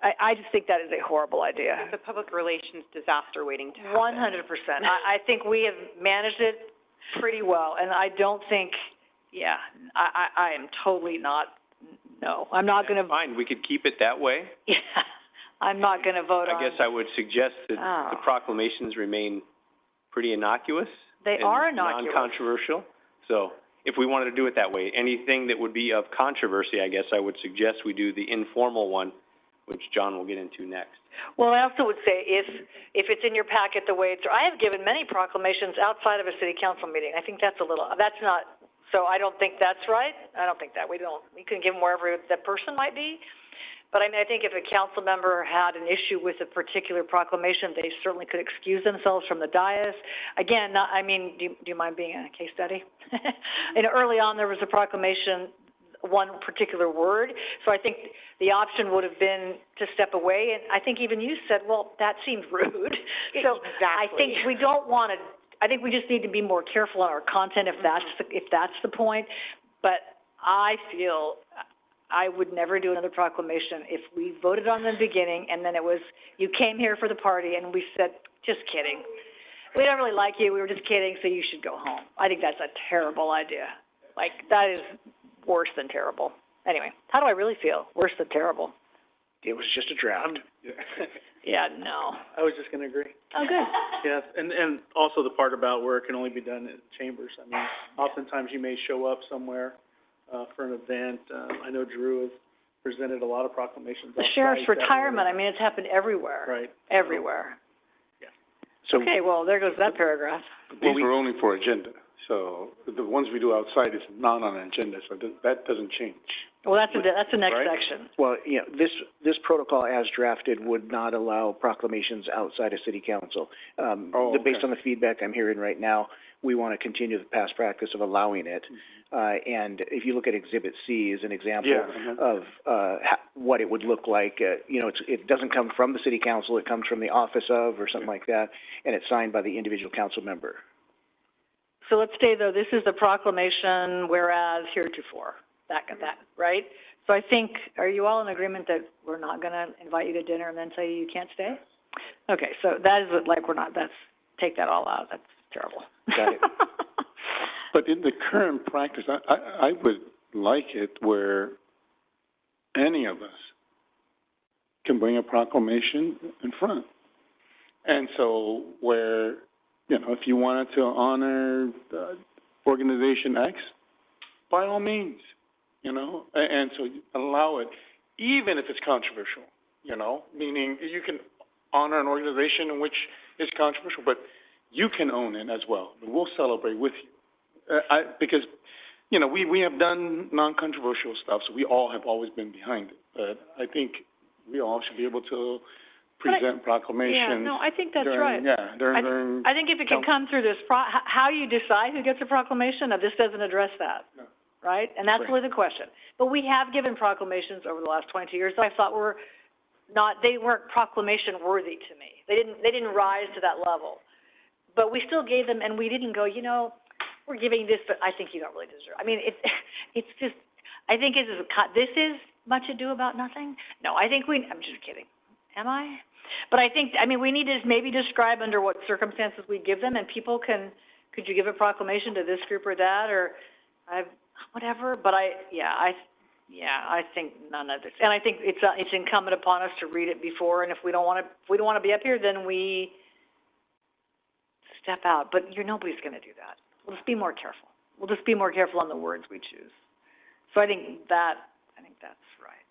I just think that is a horrible idea. It's a public relations disaster waiting to happen. 100%. I think we have managed it pretty well, and I don't think, I am totally not. No, I'm not going to. Fine, we could keep it that way. Yeah, I'm not going to vote on. I guess I would suggest that the proclamations remain pretty innocuous. They are innocuous. Non-controversial. So if we wanted to do it that way, anything that would be of controversy, I guess I would suggest we do the informal one, which John will get into next. Well, I also would say if it's in your packet the way it's, I have given many proclamations outside of a city council meeting. I think that's not. So I don't think that's right. I don't think that. We can give them wherever that person might be. But I think if a council member had an issue with a particular proclamation, they certainly could excuse themselves from the dais. Again, do you mind being a case study? And early on, there was a proclamation, one particular word. So I think the option would have been to step away. And I think even you said, well, that seemed rude. So exactly. I think we don't want to, I think we just need to be more careful on our content if that's the point. But I feel I would never do another proclamation if we voted on the beginning and then it was, you came here for the party and we said, just kidding. We don't really like you, we were just kidding, so you should go home. I think that's a terrible idea. Like, that is worse than terrible. Anyway, how do I really feel? Worse than terrible. It was just a draft. Yeah, no. I was just gonna agree. Oh, good. Yeah, and also the part about where it can only be done in chambers. I mean, oftentimes you may show up somewhere, for an event. I know Drew has presented a lot of proclamations. The sheriff's retirement, I mean, it's happened everywhere. Right. Everywhere. So, Okay, well, there goes that paragraph. These were only for agenda, so the ones we do outside is not on an agenda, so that doesn't change. Well, that's the next Right? section. well, you know, this protocol as drafted would not allow proclamations outside of city council. Based on the feedback I'm hearing right now, we want to continue the past practice of allowing it. And if you look at Exhibit C as an example of what it would look like, you know, it doesn't come from the city council, it comes from the office of or something like that, and it's signed by the individual council member. So let's say, though, this is the proclamation, whereas heretofore, that, right? So I think, are you all in agreement that we're not gonna invite you to dinner and then say you can't stay? Okay, so that is like, take that all out, that's terrible. Got it. But in the current practice, I would like it where any of us can bring a proclamation in front. And so where, you know, if you wanted to honor organization X, by all means, you know, and so you allow it, even if it's controversial, you know, meaning you can honor an organization in which it's controversial, but you can own it as well. We'll celebrate with you. Because, you know, we have done non-controversial stuff, so we all have always been behind it. But I think we all should be able to present proclamations. Yeah, no, I think that's right. During I think if it can come through this, how you decide who gets a proclamation, this doesn't address that, right? And that's really the question. But we have given proclamations over the last 22 years that I thought they weren't proclamation worthy to me. They didn't rise to that level. But we still gave them, and we didn't go, you know, we're giving this, but I think you don't really deserve. I mean, it's just, I think this is much ado about nothing. No, I'm just kidding. Am I? But I think, we need to maybe describe under what circumstances we give them, and people could you give a proclamation to this group or that, or whatever. But I think none of this, and I think it's incumbent upon us to read it before, and if we don't want to be up here, then we step out. But nobody's going to do that. We'll just be more careful. We'll just be more careful on the words we choose. So I think that's right.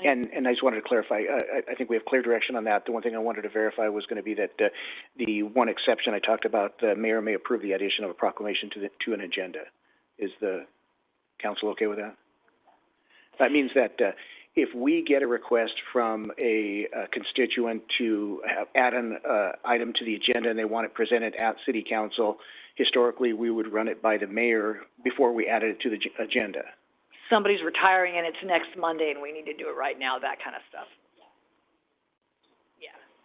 And I just wanted to clarify, I think we have clear direction on that. The one thing I wanted to verify was going to be that the one exception I talked about, the mayor may approve the addition of a proclamation to an agenda. Is the council okay with that? That means that if we get a request from a constituent to add an item to the agenda and they want it presented at city council, historically we would run it by the mayor before we added it to the agenda. Somebody's retiring and it's next Monday and we need to do it right now, that kind of stuff.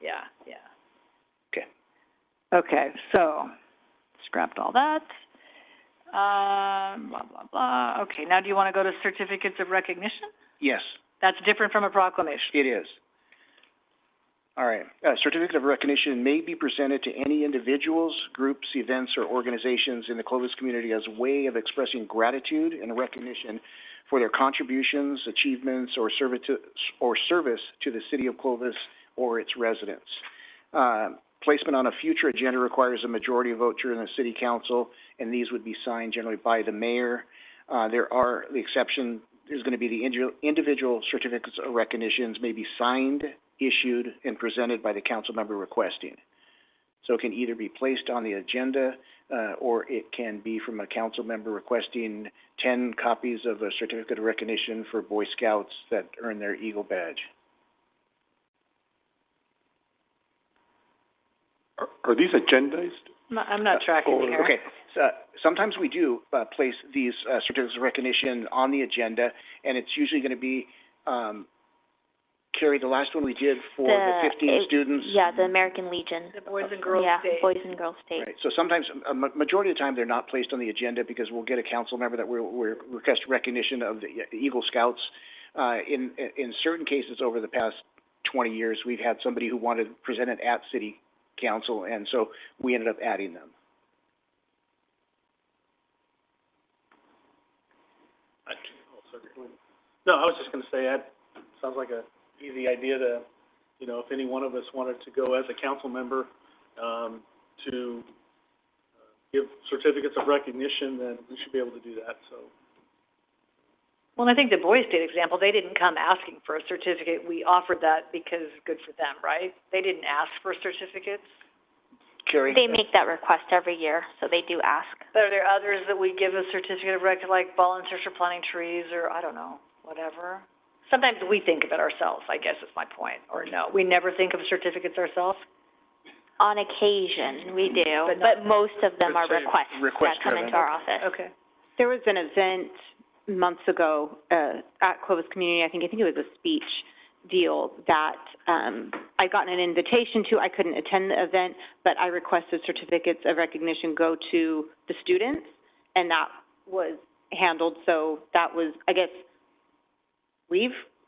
Yeah. Okay, so scrapped all that. Blah, blah, blah. Okay, now do you want to go to certificates of recognition? Yes. That's different from a proclamation. It is. All right. Certificate of recognition may be presented to any individuals, groups, events, or organizations in the Clovis community as a way of expressing gratitude and recognition for their contributions, achievements, or service to the city of Clovis or its residents. Placement on a future agenda requires a majority vote during the city council, and these would be signed generally by the mayor. The exception is going to be the individual certificates of recognitions may be signed, issued, and presented by the council member requesting. So it can either be placed on the agenda, or it can be from a council member requesting 10 copies of a certificate of recognition for Boy Scouts that earn their Eagle badge. Are these agendized? I'm not tracking here. Okay, so sometimes we do place these certificates of recognition on the agenda, and it's usually going to be Carrie, the last one we did for the 15 students. Yeah, the American Legion. The Boys and Girls Yeah, Day. Boys and Girls State. Right, so sometimes, majority of the time, they're not placed on the agenda because we'll get a council member that we're request recognition of the Eagle Scouts. In certain cases over the past 20 years, we've had somebody who wanted to present it at city council, and so we ended up adding them. No, I was just gonna say, that sounds like a easy idea to, you know, if any one of us wanted to go as a council member, to give certificates of recognition, then we should be able to do that, so. Well, I think the Boys State example, they didn't come asking for a certificate. We offered that because it's good for them, right? They didn't ask for certificates. Carrie? They make that request every year, so they do ask. But are there others that we give a certificate of like volunteers for planting trees, or I don't know, whatever? Sometimes we think of it ourselves, I guess is my point, or no, we never think of certificates ourselves? On occasion, we do, But but most of them are requests request that come into our office. Okay. There was an event months ago, at Clovis Community, I think it was a speech deal that, I gotten an invitation to. I couldn't attend the event, but I requested certificates of recognition go to the students, and that was handled, so that was, I guess,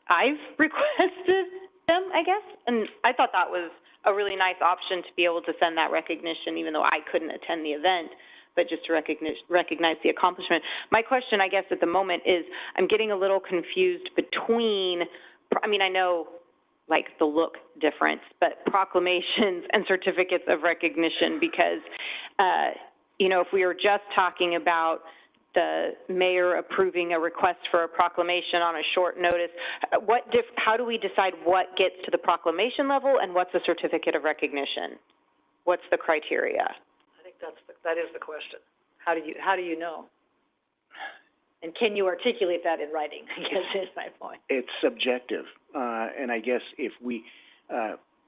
I've requested them, I guess, and I thought that was a really nice option to be able to send that recognition, even though I couldn't attend the event, but just to recognize the accomplishment. My question, I guess, at the moment is, I'm getting a little confused between, I mean, I know, like, the look difference, but proclamations and certificates of recognition, because, you know, if we were just talking about the mayor approving a request for a proclamation on a short notice, how do we decide what gets to the proclamation level and what's a certificate of recognition? What's the criteria? I think that is the question. How do you know? And can you articulate that in writing, I guess is my point. It's subjective, and I guess if we,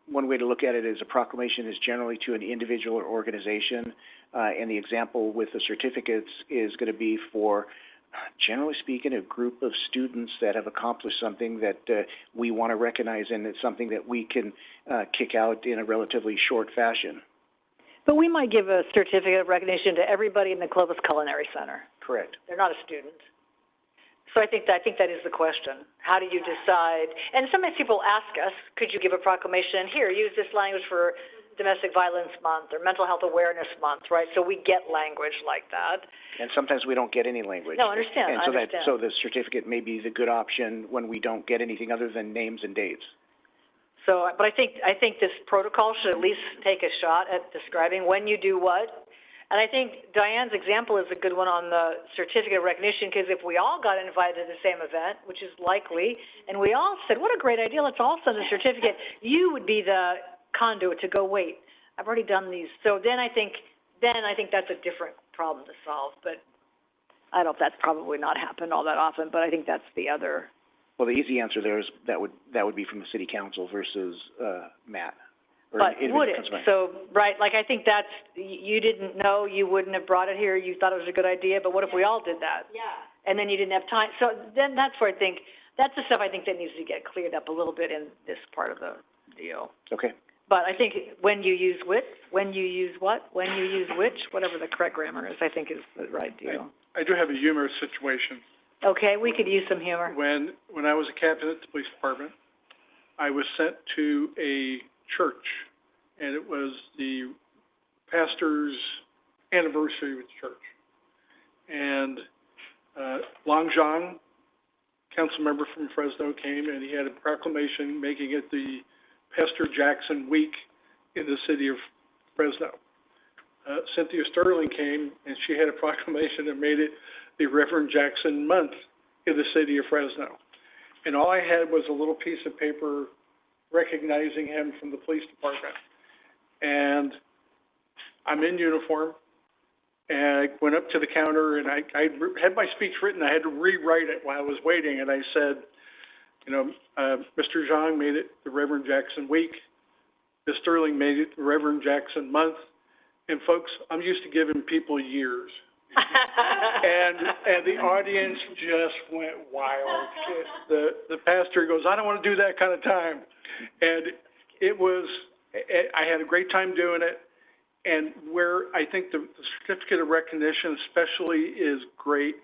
one way to look at it is a proclamation is generally to an individual or organization, and the example with the certificates is going to be for, generally speaking, a group of students that have accomplished something that we want to recognize, and it's something that we can kick out in a relatively short fashion. But we might give a certificate of recognition to everybody in the Clovis Culinary Center. Correct. They're not a student. So I think that is the question. How do you decide? And sometimes people ask us, could you give a proclamation, here, use this language for Domestic Violence Month or Mental Health Awareness Month, right? So we get language like that. And sometimes we don't get any language. No, I understand. So the certificate may be the good option when we don't get anything other than names and dates. So, but I think this protocol should at least take a shot at describing when you do what. And I think Diane's example is a good one on the certificate of recognition, because if we all got invited to the same event, which is likely, and we all said, what a great idea, let's all send a certificate, you would be the conduit to go, wait, I've already done these. So then I think that's a different problem to solve. But I don't know if that's probably not happened all that often, but I think that's the other. Well, the easy answer there is that would be from the city council versus Matt. But would it? So, right, like I think that's, you didn't know, you wouldn't have brought it here, you thought it was a good idea, but what if we all did that? Yeah. And then you didn't have time, so then that's where I think, that's the stuff I think that needs to get cleared up a little bit in this part of the deal. Okay. But I think when you use which, when you use what, when you use which, whatever the correct grammar is, I think is the right deal. I do have a humorous situation. Okay, we could use some humor. When I was a captain at the police department, I was sent to a church, and it was the pastor's anniversary with the church. And Long John, council member from Fresno, came, and he had a proclamation making it the Pastor Jackson Week in the city of Fresno. Cynthia Sterling came, and she had a proclamation that made it the Reverend Jackson Month in the city of Fresno. And all I had was a little piece of paper recognizing him from the police department. And I'm in uniform, and I went up to the counter, and I had my speech written. I had to rewrite it while I was waiting, and I said, you know, Mr. Zhang made it the Reverend Jackson Week. Ms. Sterling made it the Reverend Jackson Month. And folks, I'm used to giving people years, And the audience just went wild. The pastor goes, I don't want to do that kind of time. And it was, I had a great time doing it. And where I think the certificate of recognition especially is great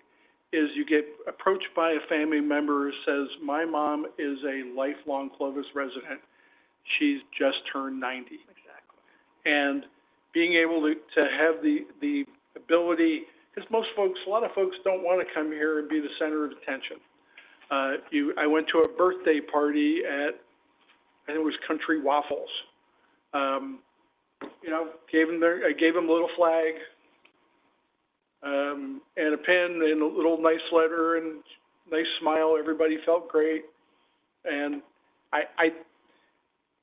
is you get approached by a family member who says, my mom is a lifelong Clovis resident. She's just turned 90. Exactly. And being able to have the ability, because a lot of folks don't want to come here and be the center of attention. I went to a birthday party at, I think it was Country Waffles. I gave them a little flag, and a pen and a little nice letter and nice smile. Everybody felt great. And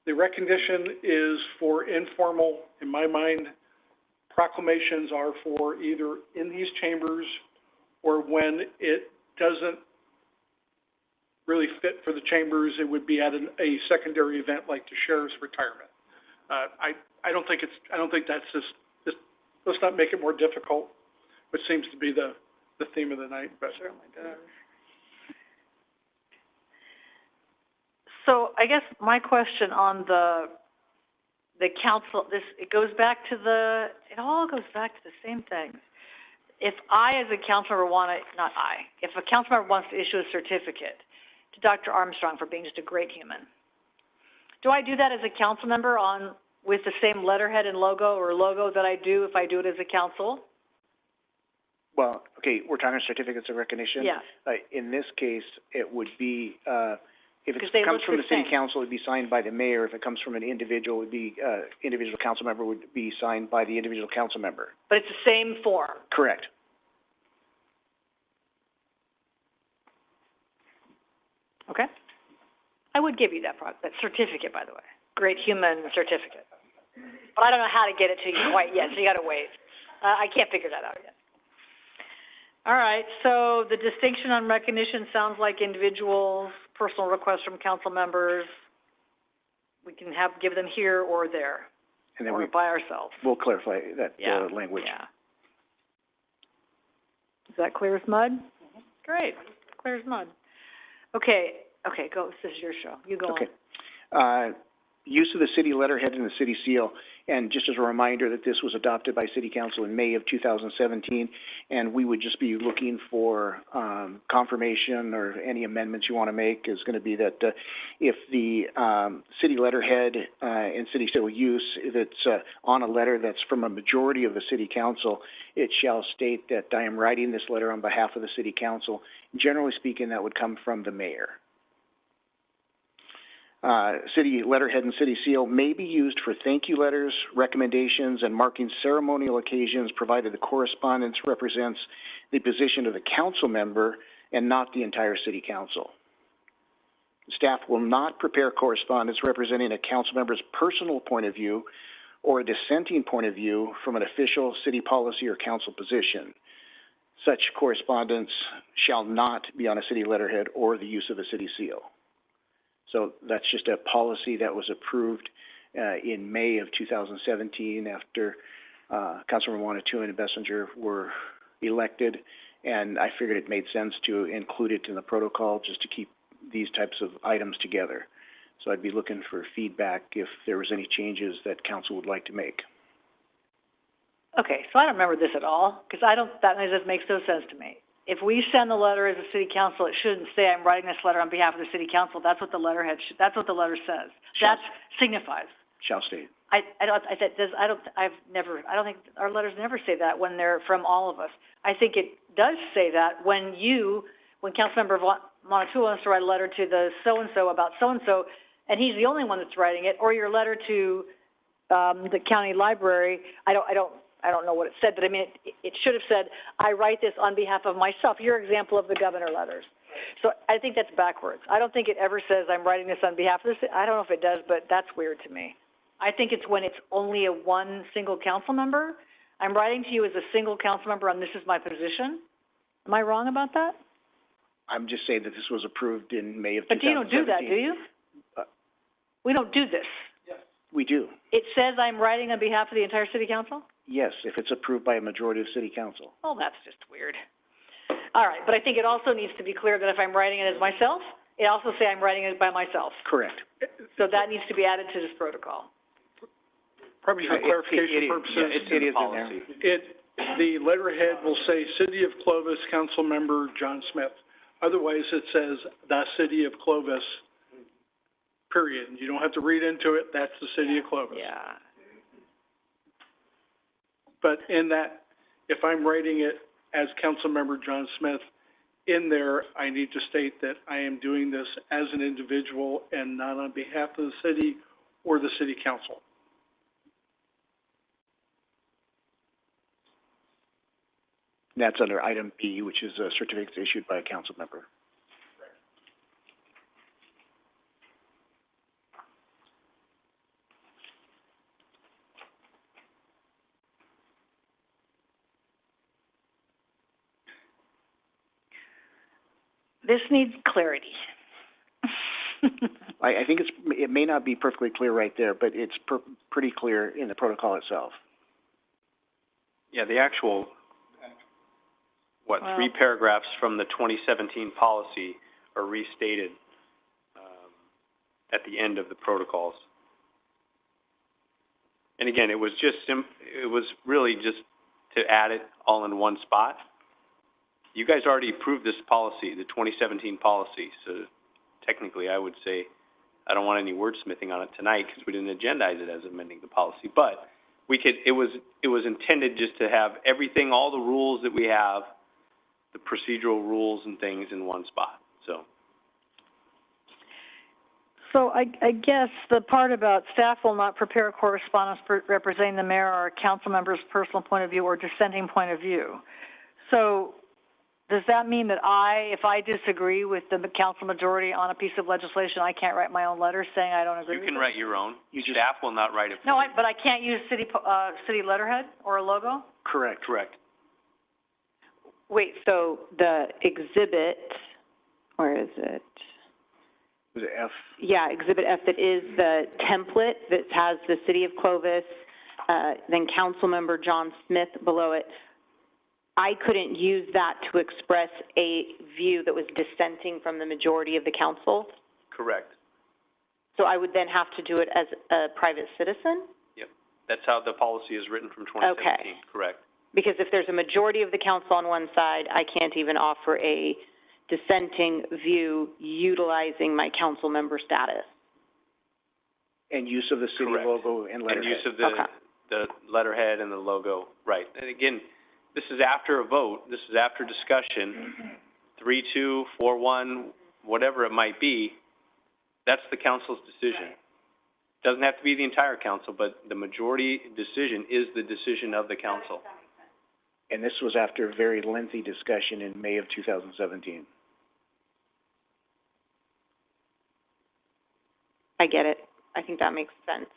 the recognition is for informal, in my mind. Proclamations are for either in these chambers or when it doesn't really fit for the chambers, it would be at a secondary event like the sheriff's retirement. I don't think that's just, let's not make it more difficult, which seems to be the theme of the night, but. Certainly does. So I guess my question on the council, it all goes back to the same thing. If I, as a council member, if a council member wants to issue a certificate to Dr. Armstrong for being just a great human, do I do that as a council member with the same letterhead and logo that I do if I do it as a council? Well, okay, we're talking certificates of recognition. Yeah. In this case, it would be, if it Because they comes look from the the city same. council, it would be signed by the mayor. If it comes from an individual, it would be, individual council member would be signed by the individual council member. But it's the same form. Correct. Okay. I would give you that certificate, by the way. Great human certificate. But I don't know how to get it to you quite yet, so you gotta wait. I can't figure that out yet. All right, so the distinction on recognition sounds like individuals, personal requests from council members. We can give them here or there, And then or by ourselves. we'll clarify that, language. Yeah. Is that clear as mud? Mm-hmm. Great, clear as mud. Okay, go, this is your show. You go on. Use of the city letterhead and the city seal, and just as a reminder that this was adopted by City Council in May of 2017, and we would just be looking for confirmation or any amendments you want to make is going to be that if the city letterhead and city seal use, if it's on a letter that's from a majority of the City Council, it shall state that I am writing this letter on behalf of the City Council. Generally speaking, that would come from the mayor. City letterhead and city seal may be used for thank you letters, recommendations, and marking ceremonial occasions, provided the correspondence represents the position of the council member and not the entire city council. Staff will not prepare correspondence representing a council member's personal point of view or a dissenting point of view from an official city policy or council position. Such correspondence shall not be on a city letterhead or the use of a city seal. So that's just a policy that was approved in May of 2017 after Councilmember Wanatu and Bessinger were elected, and I figured it made sense to include it in the protocol just to keep these types of items together. So I'd be looking for feedback if there was any changes that council would like to make. Okay, so I don't remember this at all, because that just makes no sense to me. If we send the letter as a city council, it shouldn't say I'm writing this letter on behalf of the city council. That's what the letterhead that's what the letter says. That signifies. Shall state. I don't think our letters never say that when they're from all of us. I think it does say that when Councilmember Montour wants to write a letter to the so-and-so about so-and-so, and he's the only one that's writing it, or your letter to, the county library, I don't know what it said, but I mean, it should have said, I write this on behalf of myself. Your example of the governor letters. So I think that's backwards. I don't think it ever says I'm writing this on behalf of this. I don't know if it does, but that's weird to me. I think it's when it's only one single council member. I'm writing to you as a single council member and this is my position. Am I wrong about that? I'm just saying that this was approved in May of 2017. But you don't do that, do you? We don't do this. We do. It says I'm writing on behalf of the entire city council? Yes, if it's approved by a majority of city council. Oh, that's just weird. All right, but I think it also needs to be clear that if I'm writing it as myself, it also say I'm writing it by myself. Correct. So that needs to be added to this protocol. Probably for clarification purposes. It is in there. The letterhead will say City of Clovis, Council Member John Smith. Otherwise, it says the City of Clovis, period. You don't have to read into it, that's the City of Clovis. Yeah. But in that, if I'm writing it as Council Member John Smith, in there, I need to state that I am doing this as an individual and not on behalf of the city or the city council. That's under item B, which is certificates issued by a council member. This needs clarity. I think it may not be perfectly clear right there, but it's pretty clear in the protocol itself. Yeah, the actual, Well, 3 paragraphs from the 2017 policy are restated, at the end of the protocols. And again, it was just it was really just to add it all in one spot. You guys already approved this policy, the 2017 policy, so technically I would say I don't want any wordsmithing on it tonight because we didn't agendize it as amending the policy, but we could, it was intended just to have everything, all the rules that we have, the procedural rules and things in one spot, so. So I guess the part about staff will not prepare correspondence representing the mayor or a council member's personal point of view or dissenting point of view. So does that mean that if I disagree with the council majority on a piece of legislation, I can't write my own letter saying I don't agree with it? You can write your own. Staff will not write it for No, you. but I can't use city letterhead or a logo? Correct. Correct. Wait, so the exhibit, where is it? Was it F? Yeah, Exhibit F, that is the template that has the City of Clovis, then Councilmember John Smith below it. I couldn't use that to express a view that was dissenting from the majority of the council? Correct. So I would then have to do it as a private citizen? Yep. That's how the policy is written from 2017. Okay. Correct. Because if there's a majority of the council on one side, I can't even offer a dissenting view utilizing my council member status. And use of the city Correct. logo and letterhead. And use of the letterhead and the logo, right. And again, this is after a vote, this is after discussion, 3-2, 4-1, whatever it might be, that's the council's decision. Doesn't have to be the entire council, but the majority decision is the decision of the council. And this was after a very lengthy discussion in May of 2017. I get it. I think that makes sense.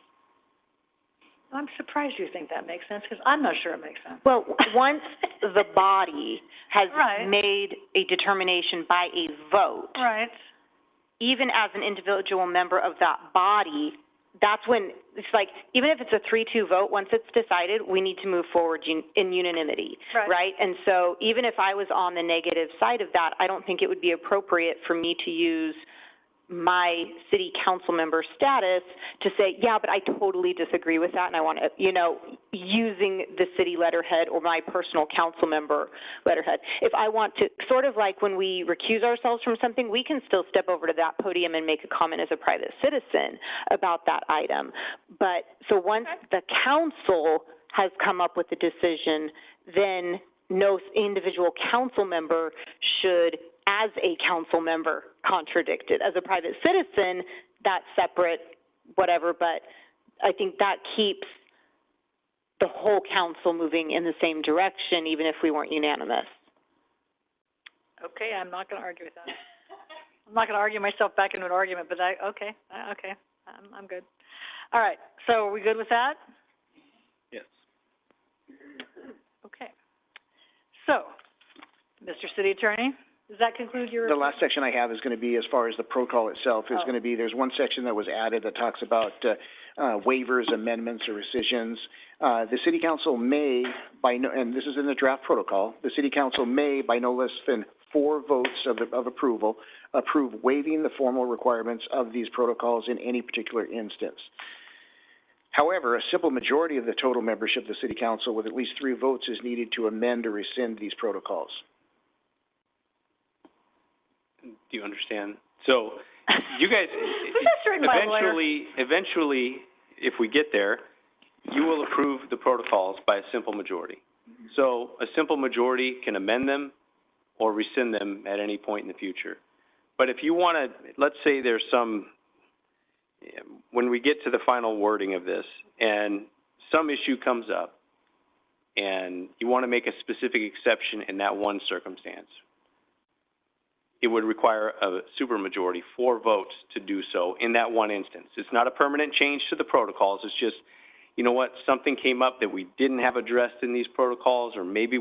I'm surprised you think that makes sense, because I'm not sure it makes sense. Well, once the body has Right. made a determination by a vote, Right. even as an individual member of that body, that's when, it's like, even if it's a 3-2 vote, once it's decided, we need to move forward in unanimity, Right. And so even if I was on the negative side of that, I don't think it would be appropriate for me to use my city council member status to say, yeah, but I totally disagree with that, and I want to, using the city letterhead or my personal council member letterhead. If I want to, sort of like when we recuse ourselves from something, we can still step over to that podium and make a comment as a private citizen about that item. But, so once the council has come up with a decision, then no individual council member should, as a council member, contradict it. As a private citizen, that's separate, whatever, but I think that keeps the whole council moving in the same direction, even if we weren't unanimous. Okay, I'm not going to argue with that. I'm not going to argue myself back into an argument, but okay, I'm good. All right, so are we good with that? Yes. Okay. So, Mr. City Attorney, Does that conclude your? The last section I have is going to be, as far as the protocol itself, is going to be, there's one section that was added that talks about, waivers, amendments, or rescissions. The city council may, and this is in the draft protocol, the city council may, by no less than 4 votes of approval, approve waiving the formal requirements of these protocols in any particular instance. However, a simple majority of the total membership of the city council with at least 3 votes is needed to amend or rescind these protocols. Do you understand? So, you guys, eventually, if we get there, you will approve the protocols by a simple majority. So, a simple majority can amend them or rescind them at any point in the future. But if you want to, let's say there's some, when we get to the final wording of this, and some issue comes up, and you want to make a specific exception in that one circumstance, it would require a supermajority, 4 votes, to do so in that one instance. It's not a permanent change to the protocols. It's just, you know what, something came up that we didn't have addressed in these protocols, or maybe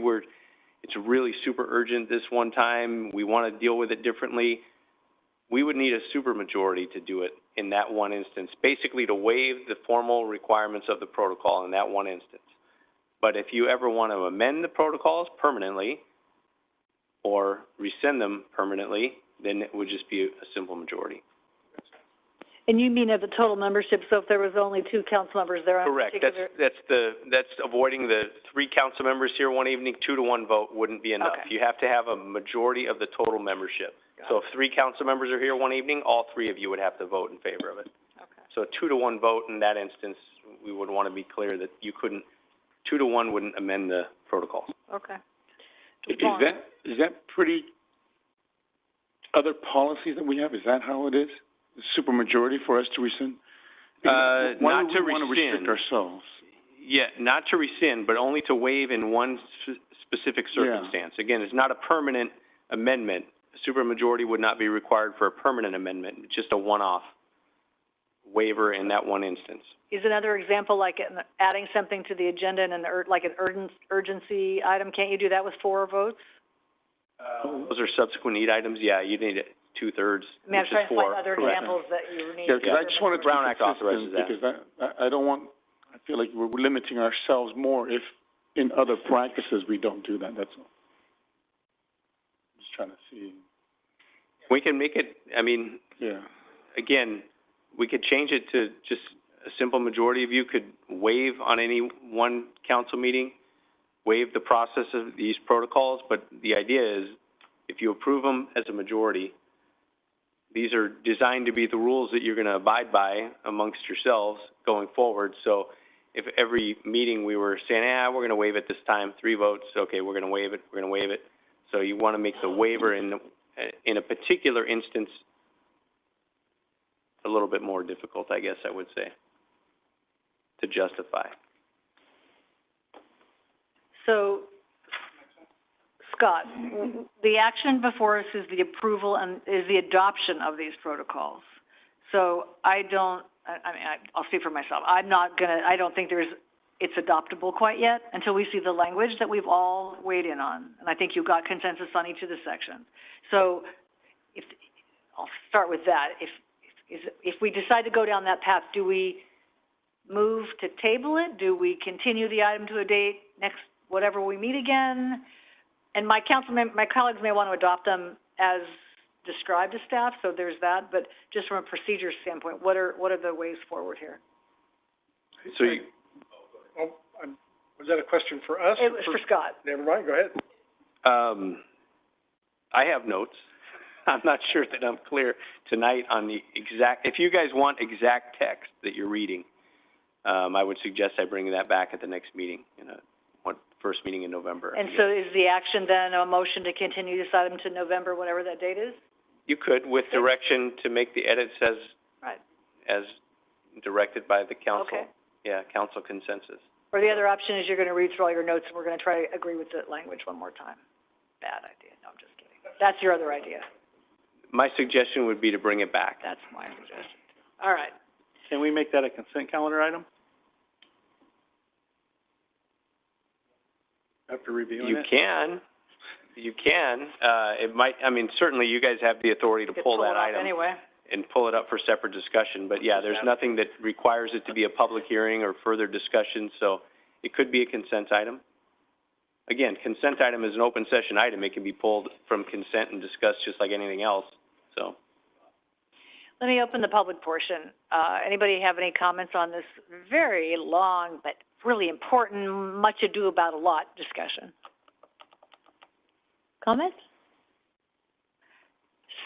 it's really super urgent this one time, we want to deal with it differently. We would need a supermajority to do it in that one instance, basically to waive the formal requirements of the protocol in that one instance. But if you ever want to amend the protocols permanently or rescind them permanently, then it would just be a simple majority. And you mean of the total membership, so if there was only 2 council members there on a Correct. particular... That's avoiding the 3 council members here one evening. 2-to-1 vote wouldn't be enough. Okay. You have to have a majority of the total membership. So if 3 council members are here one evening, all 3 of you would have to vote in favor of it. Okay. So a 2-to-1 vote in that instance, we would want to be clear that you couldn't, 2-to-1 wouldn't amend the protocol. Okay. Is that pretty, other policies that we have, is that how it is? Supermajority for us to rescind? Why Not would to we want to restrict rescind. ourselves? Yeah, not to rescind, but only to waive in one specific circumstance. Again, it's not a permanent amendment. A supermajority would not be required for a permanent amendment. It's just a one-off waiver in that one instance. Is another example like adding something to the agenda and like an urgency item? Can't you do that with 4 votes? Those are subsequent need items. Yeah, you need 2/3, I mean, I'm trying to find other examples that you need. Yeah, because I just wanted to be Brown Act authorizes consistent, that. because I don't want, I feel like we're limiting ourselves more if in other practices we don't do that, that's all. Just trying to see. We can make it, I mean, Yeah. again, we could change it to just a simple majority of you could waive on any one council meeting, waive the process of these protocols, but the idea is if you approve them as a majority, these are designed to be the rules that you're going to abide by amongst yourselves going forward. So if every meeting we were saying, we're going to waive it this time, 3 votes, okay, we're going to waive it, we're going to waive it. So you want to make the waiver in a particular instance a little bit more difficult, I guess I would say, to justify. So, Scott, the action before us is the approval and is the adoption of these protocols. So I mean, I'll speak for myself. I don't think it's adoptable quite yet until we see the language that we've all weighed in on. And I think you've got consensus on each of the sections. So I'll start with that. If we decide to go down that path, do we move to table it? Do we continue the item to a date next, whatever we meet again? And my colleagues may want to adopt them as described to staff, so there's that. But just from a procedure standpoint, what are the ways forward here? So Was that a question for us? It was for Scott. Never mind, go ahead. I have notes. I'm not sure that I'm clear tonight on the exact, if you guys want exact text that you're reading, I would suggest I bring that back at the next meeting, first meeting in November. And so is the action then a motion to continue this item to November, whatever that date is? You could, with direction to make the edits as directed by the council. Okay. Yeah, council consensus. Or the other option is you're going to read through all your notes and we're going to try to agree with the language one more time. Bad idea. No, I'm just kidding. That's your other idea. My suggestion would be to bring it back. That's my suggestion. All right. Can we make that a consent calendar item? After reviewing You it? can. You can, it might, I mean, certainly you guys have the authority to pull that item Anyway. and pull it up for separate discussion, but yeah, there's nothing that requires it to be a public hearing or further discussion, so it could be a consent item. Again, consent item is an open session item. It can be pulled from consent and discussed just like anything else, so. Let me open the public portion. Anybody have any comments on this very long but really important, much ado about a lot discussion? Comments?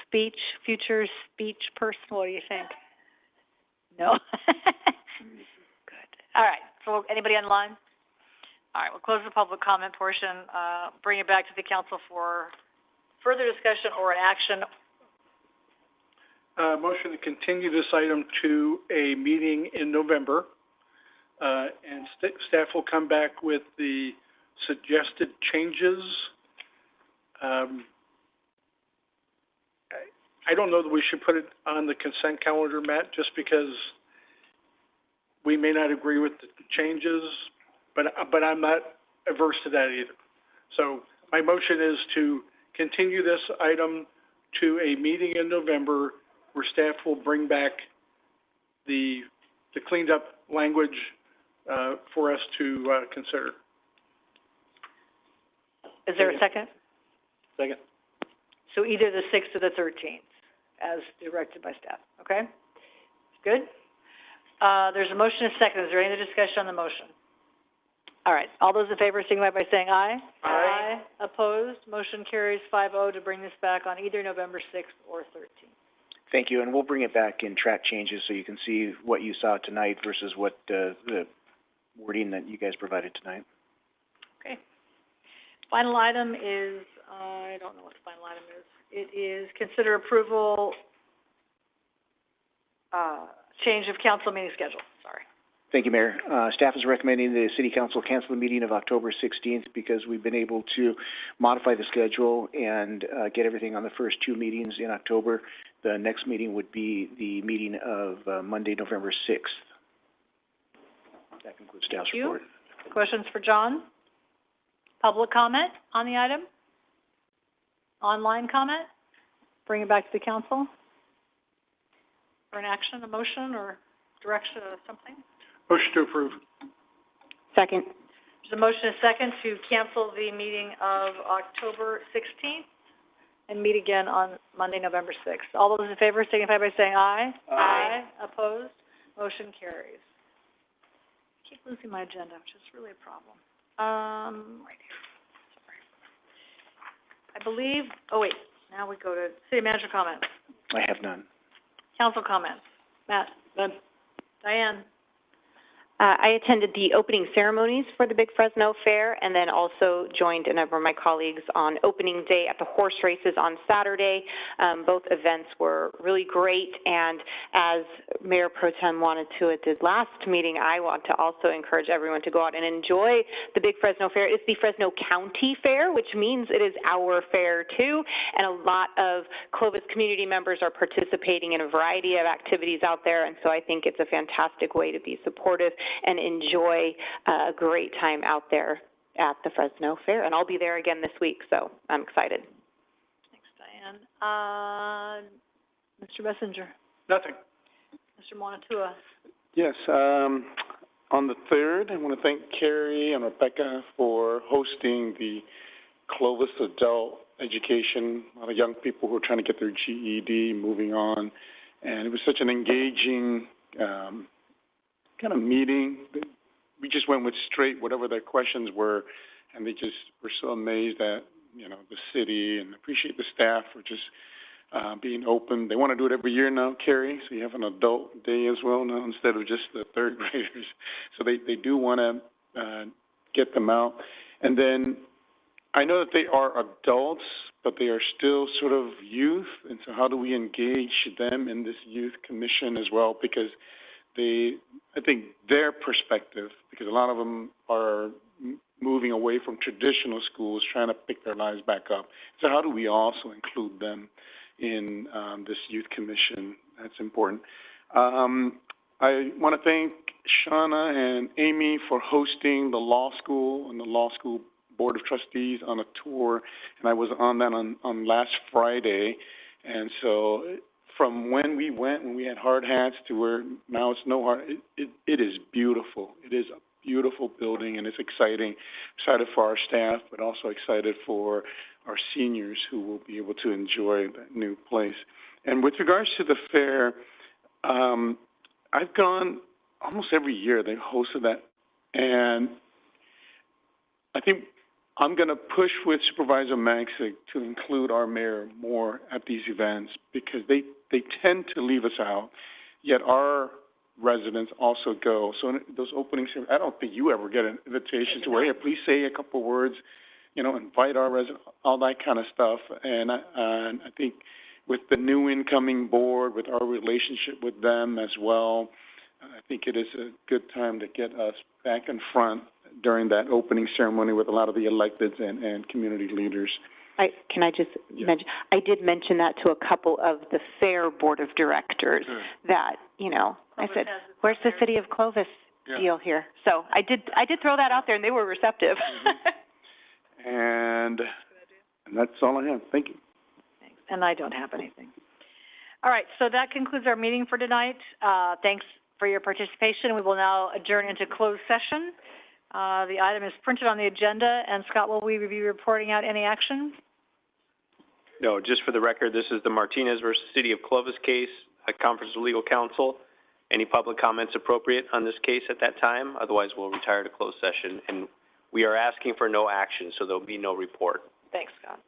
Speech, future speech person, what do you think? No? Good. All right, so anybody online? All right, we'll close the public comment portion, bring it back to the council for further discussion or an action. Motion to continue this item to a meeting in November, and staff will come back with the suggested changes. I don't know that we should put it on the consent calendar, Matt, just because we may not agree with the changes, but I'm not averse to that either. So my motion is to continue this item to a meeting in November where staff will bring back the cleaned up language, for us to, consider. Is there a second? Second. So either the 6th or the 13th, as directed by staff, okay? Good? There's a motion and a second. Is there any other discussion on the motion? All right, all those in favor signify by saying aye. Aye. Opposed? Motion carries 5-0 to bring this back on either November 6th or 13th. Thank you, and we'll bring it back in track changes so you can see what you saw tonight versus what, the wording that you guys provided tonight. Okay. Final item is, I don't know what the final item is. It is consider approval, change of council meeting schedule, sorry. Thank you, Mayor. Staff is recommending the City Council cancel the meeting of October 16th because we've been able to modify the schedule and get everything on the first two meetings in October. The next meeting would be the meeting of Monday, November 6th. That concludes staff's report. Questions for John? Public comment on the item? Online comment? Bring it back to the council? For an action, a motion, or direction or something? Motion to approve. Second. There's a motion and a second to cancel the meeting of October 16th and meet again on Monday, November 6th. All those in favor signify by saying aye. Aye. Opposed? Motion carries. I keep losing my agenda, which is really a problem. Right here. Sorry. I believe, oh wait, now we go to city manager comments. I have none. Council comments. Matt? None. Diane? I attended the opening ceremonies for the Big Fresno Fair and then also joined a number of my colleagues on opening day at the horse races on Saturday. Both events were really great, and as Mayor Pro Tem wanted to at the last meeting, I want to also encourage everyone to go out and enjoy the Big Fresno Fair. It's the Fresno County Fair, which means it is our fair too, and a lot of Clovis community members are participating in a variety of activities out there, and so I think it's a fantastic way to be supportive and enjoy a great time out there at the Fresno Fair. And I'll be there again this week, so I'm excited. Thanks, Diane. Mr. Messenger? Nothing. Mr. Monatua? Yes, on the 3rd, I want to thank Carrie and Rebecca for hosting the Clovis Adult Education. A lot of young people who are trying to get their GED, moving on. And it was such an engaging kind of meeting. We just went with straight whatever their questions were, and they just were so amazed at, you know, the city, and appreciate the staff for just being open. They want to do it every year now, Carrie, so you have an adult day as well now instead of just the third graders. So they do want to get them out. And then I know that they are adults, but they are still sort of youth, and so how do we engage them in this youth commission as well? Because I think their perspective, because a lot of them are moving away from traditional schools, trying to pick their lives back up. So how do we also include them in this youth commission? That's important. I want to thank Shauna and Amy for hosting the law school and the law school Board of Trustees on a tour, and I was on that on last Friday. And so from when we went, when we had hard hats, to where now it's no hard, it is beautiful. It is a beautiful building, and it's exciting. Excited for our staff, but also excited for our seniors who will be able to enjoy that new place. And with regards to the fair, I've gone almost every year. They hosted that, and I think I'm going to push with Supervisor Maxick to include our mayor more at these events, because they tend to leave us out, yet our residents also go. So in those openings, I don't think you ever get an invitation to where, hey, please say a couple words, you know, invite our residents, all that kind of stuff. And I think with the new incoming board, with our relationship with them as well, I think it is a good time to get us back in front during that opening ceremony with a lot of the electeds and community leaders. Can I just mention, I did mention that to a couple of the fair board of directors, that, you know, I said, where's the city of Clovis deal here? So I did throw that out there, and they were receptive. And that's all I have. Thank you. Thanks. And I don't have anything. All right, so that concludes our meeting for tonight. Thanks for your participation. We will now adjourn into closed session. The item is printed on the agenda, and Scott, will we be reporting out any action? No, just for the record, this is the Martinez versus City of Clovis case, a conference of legal counsel. Any public comments appropriate on this case at that time? Otherwise, we'll retire to closed session. And we are asking for no action, so there'll be no report. Thanks, Scott.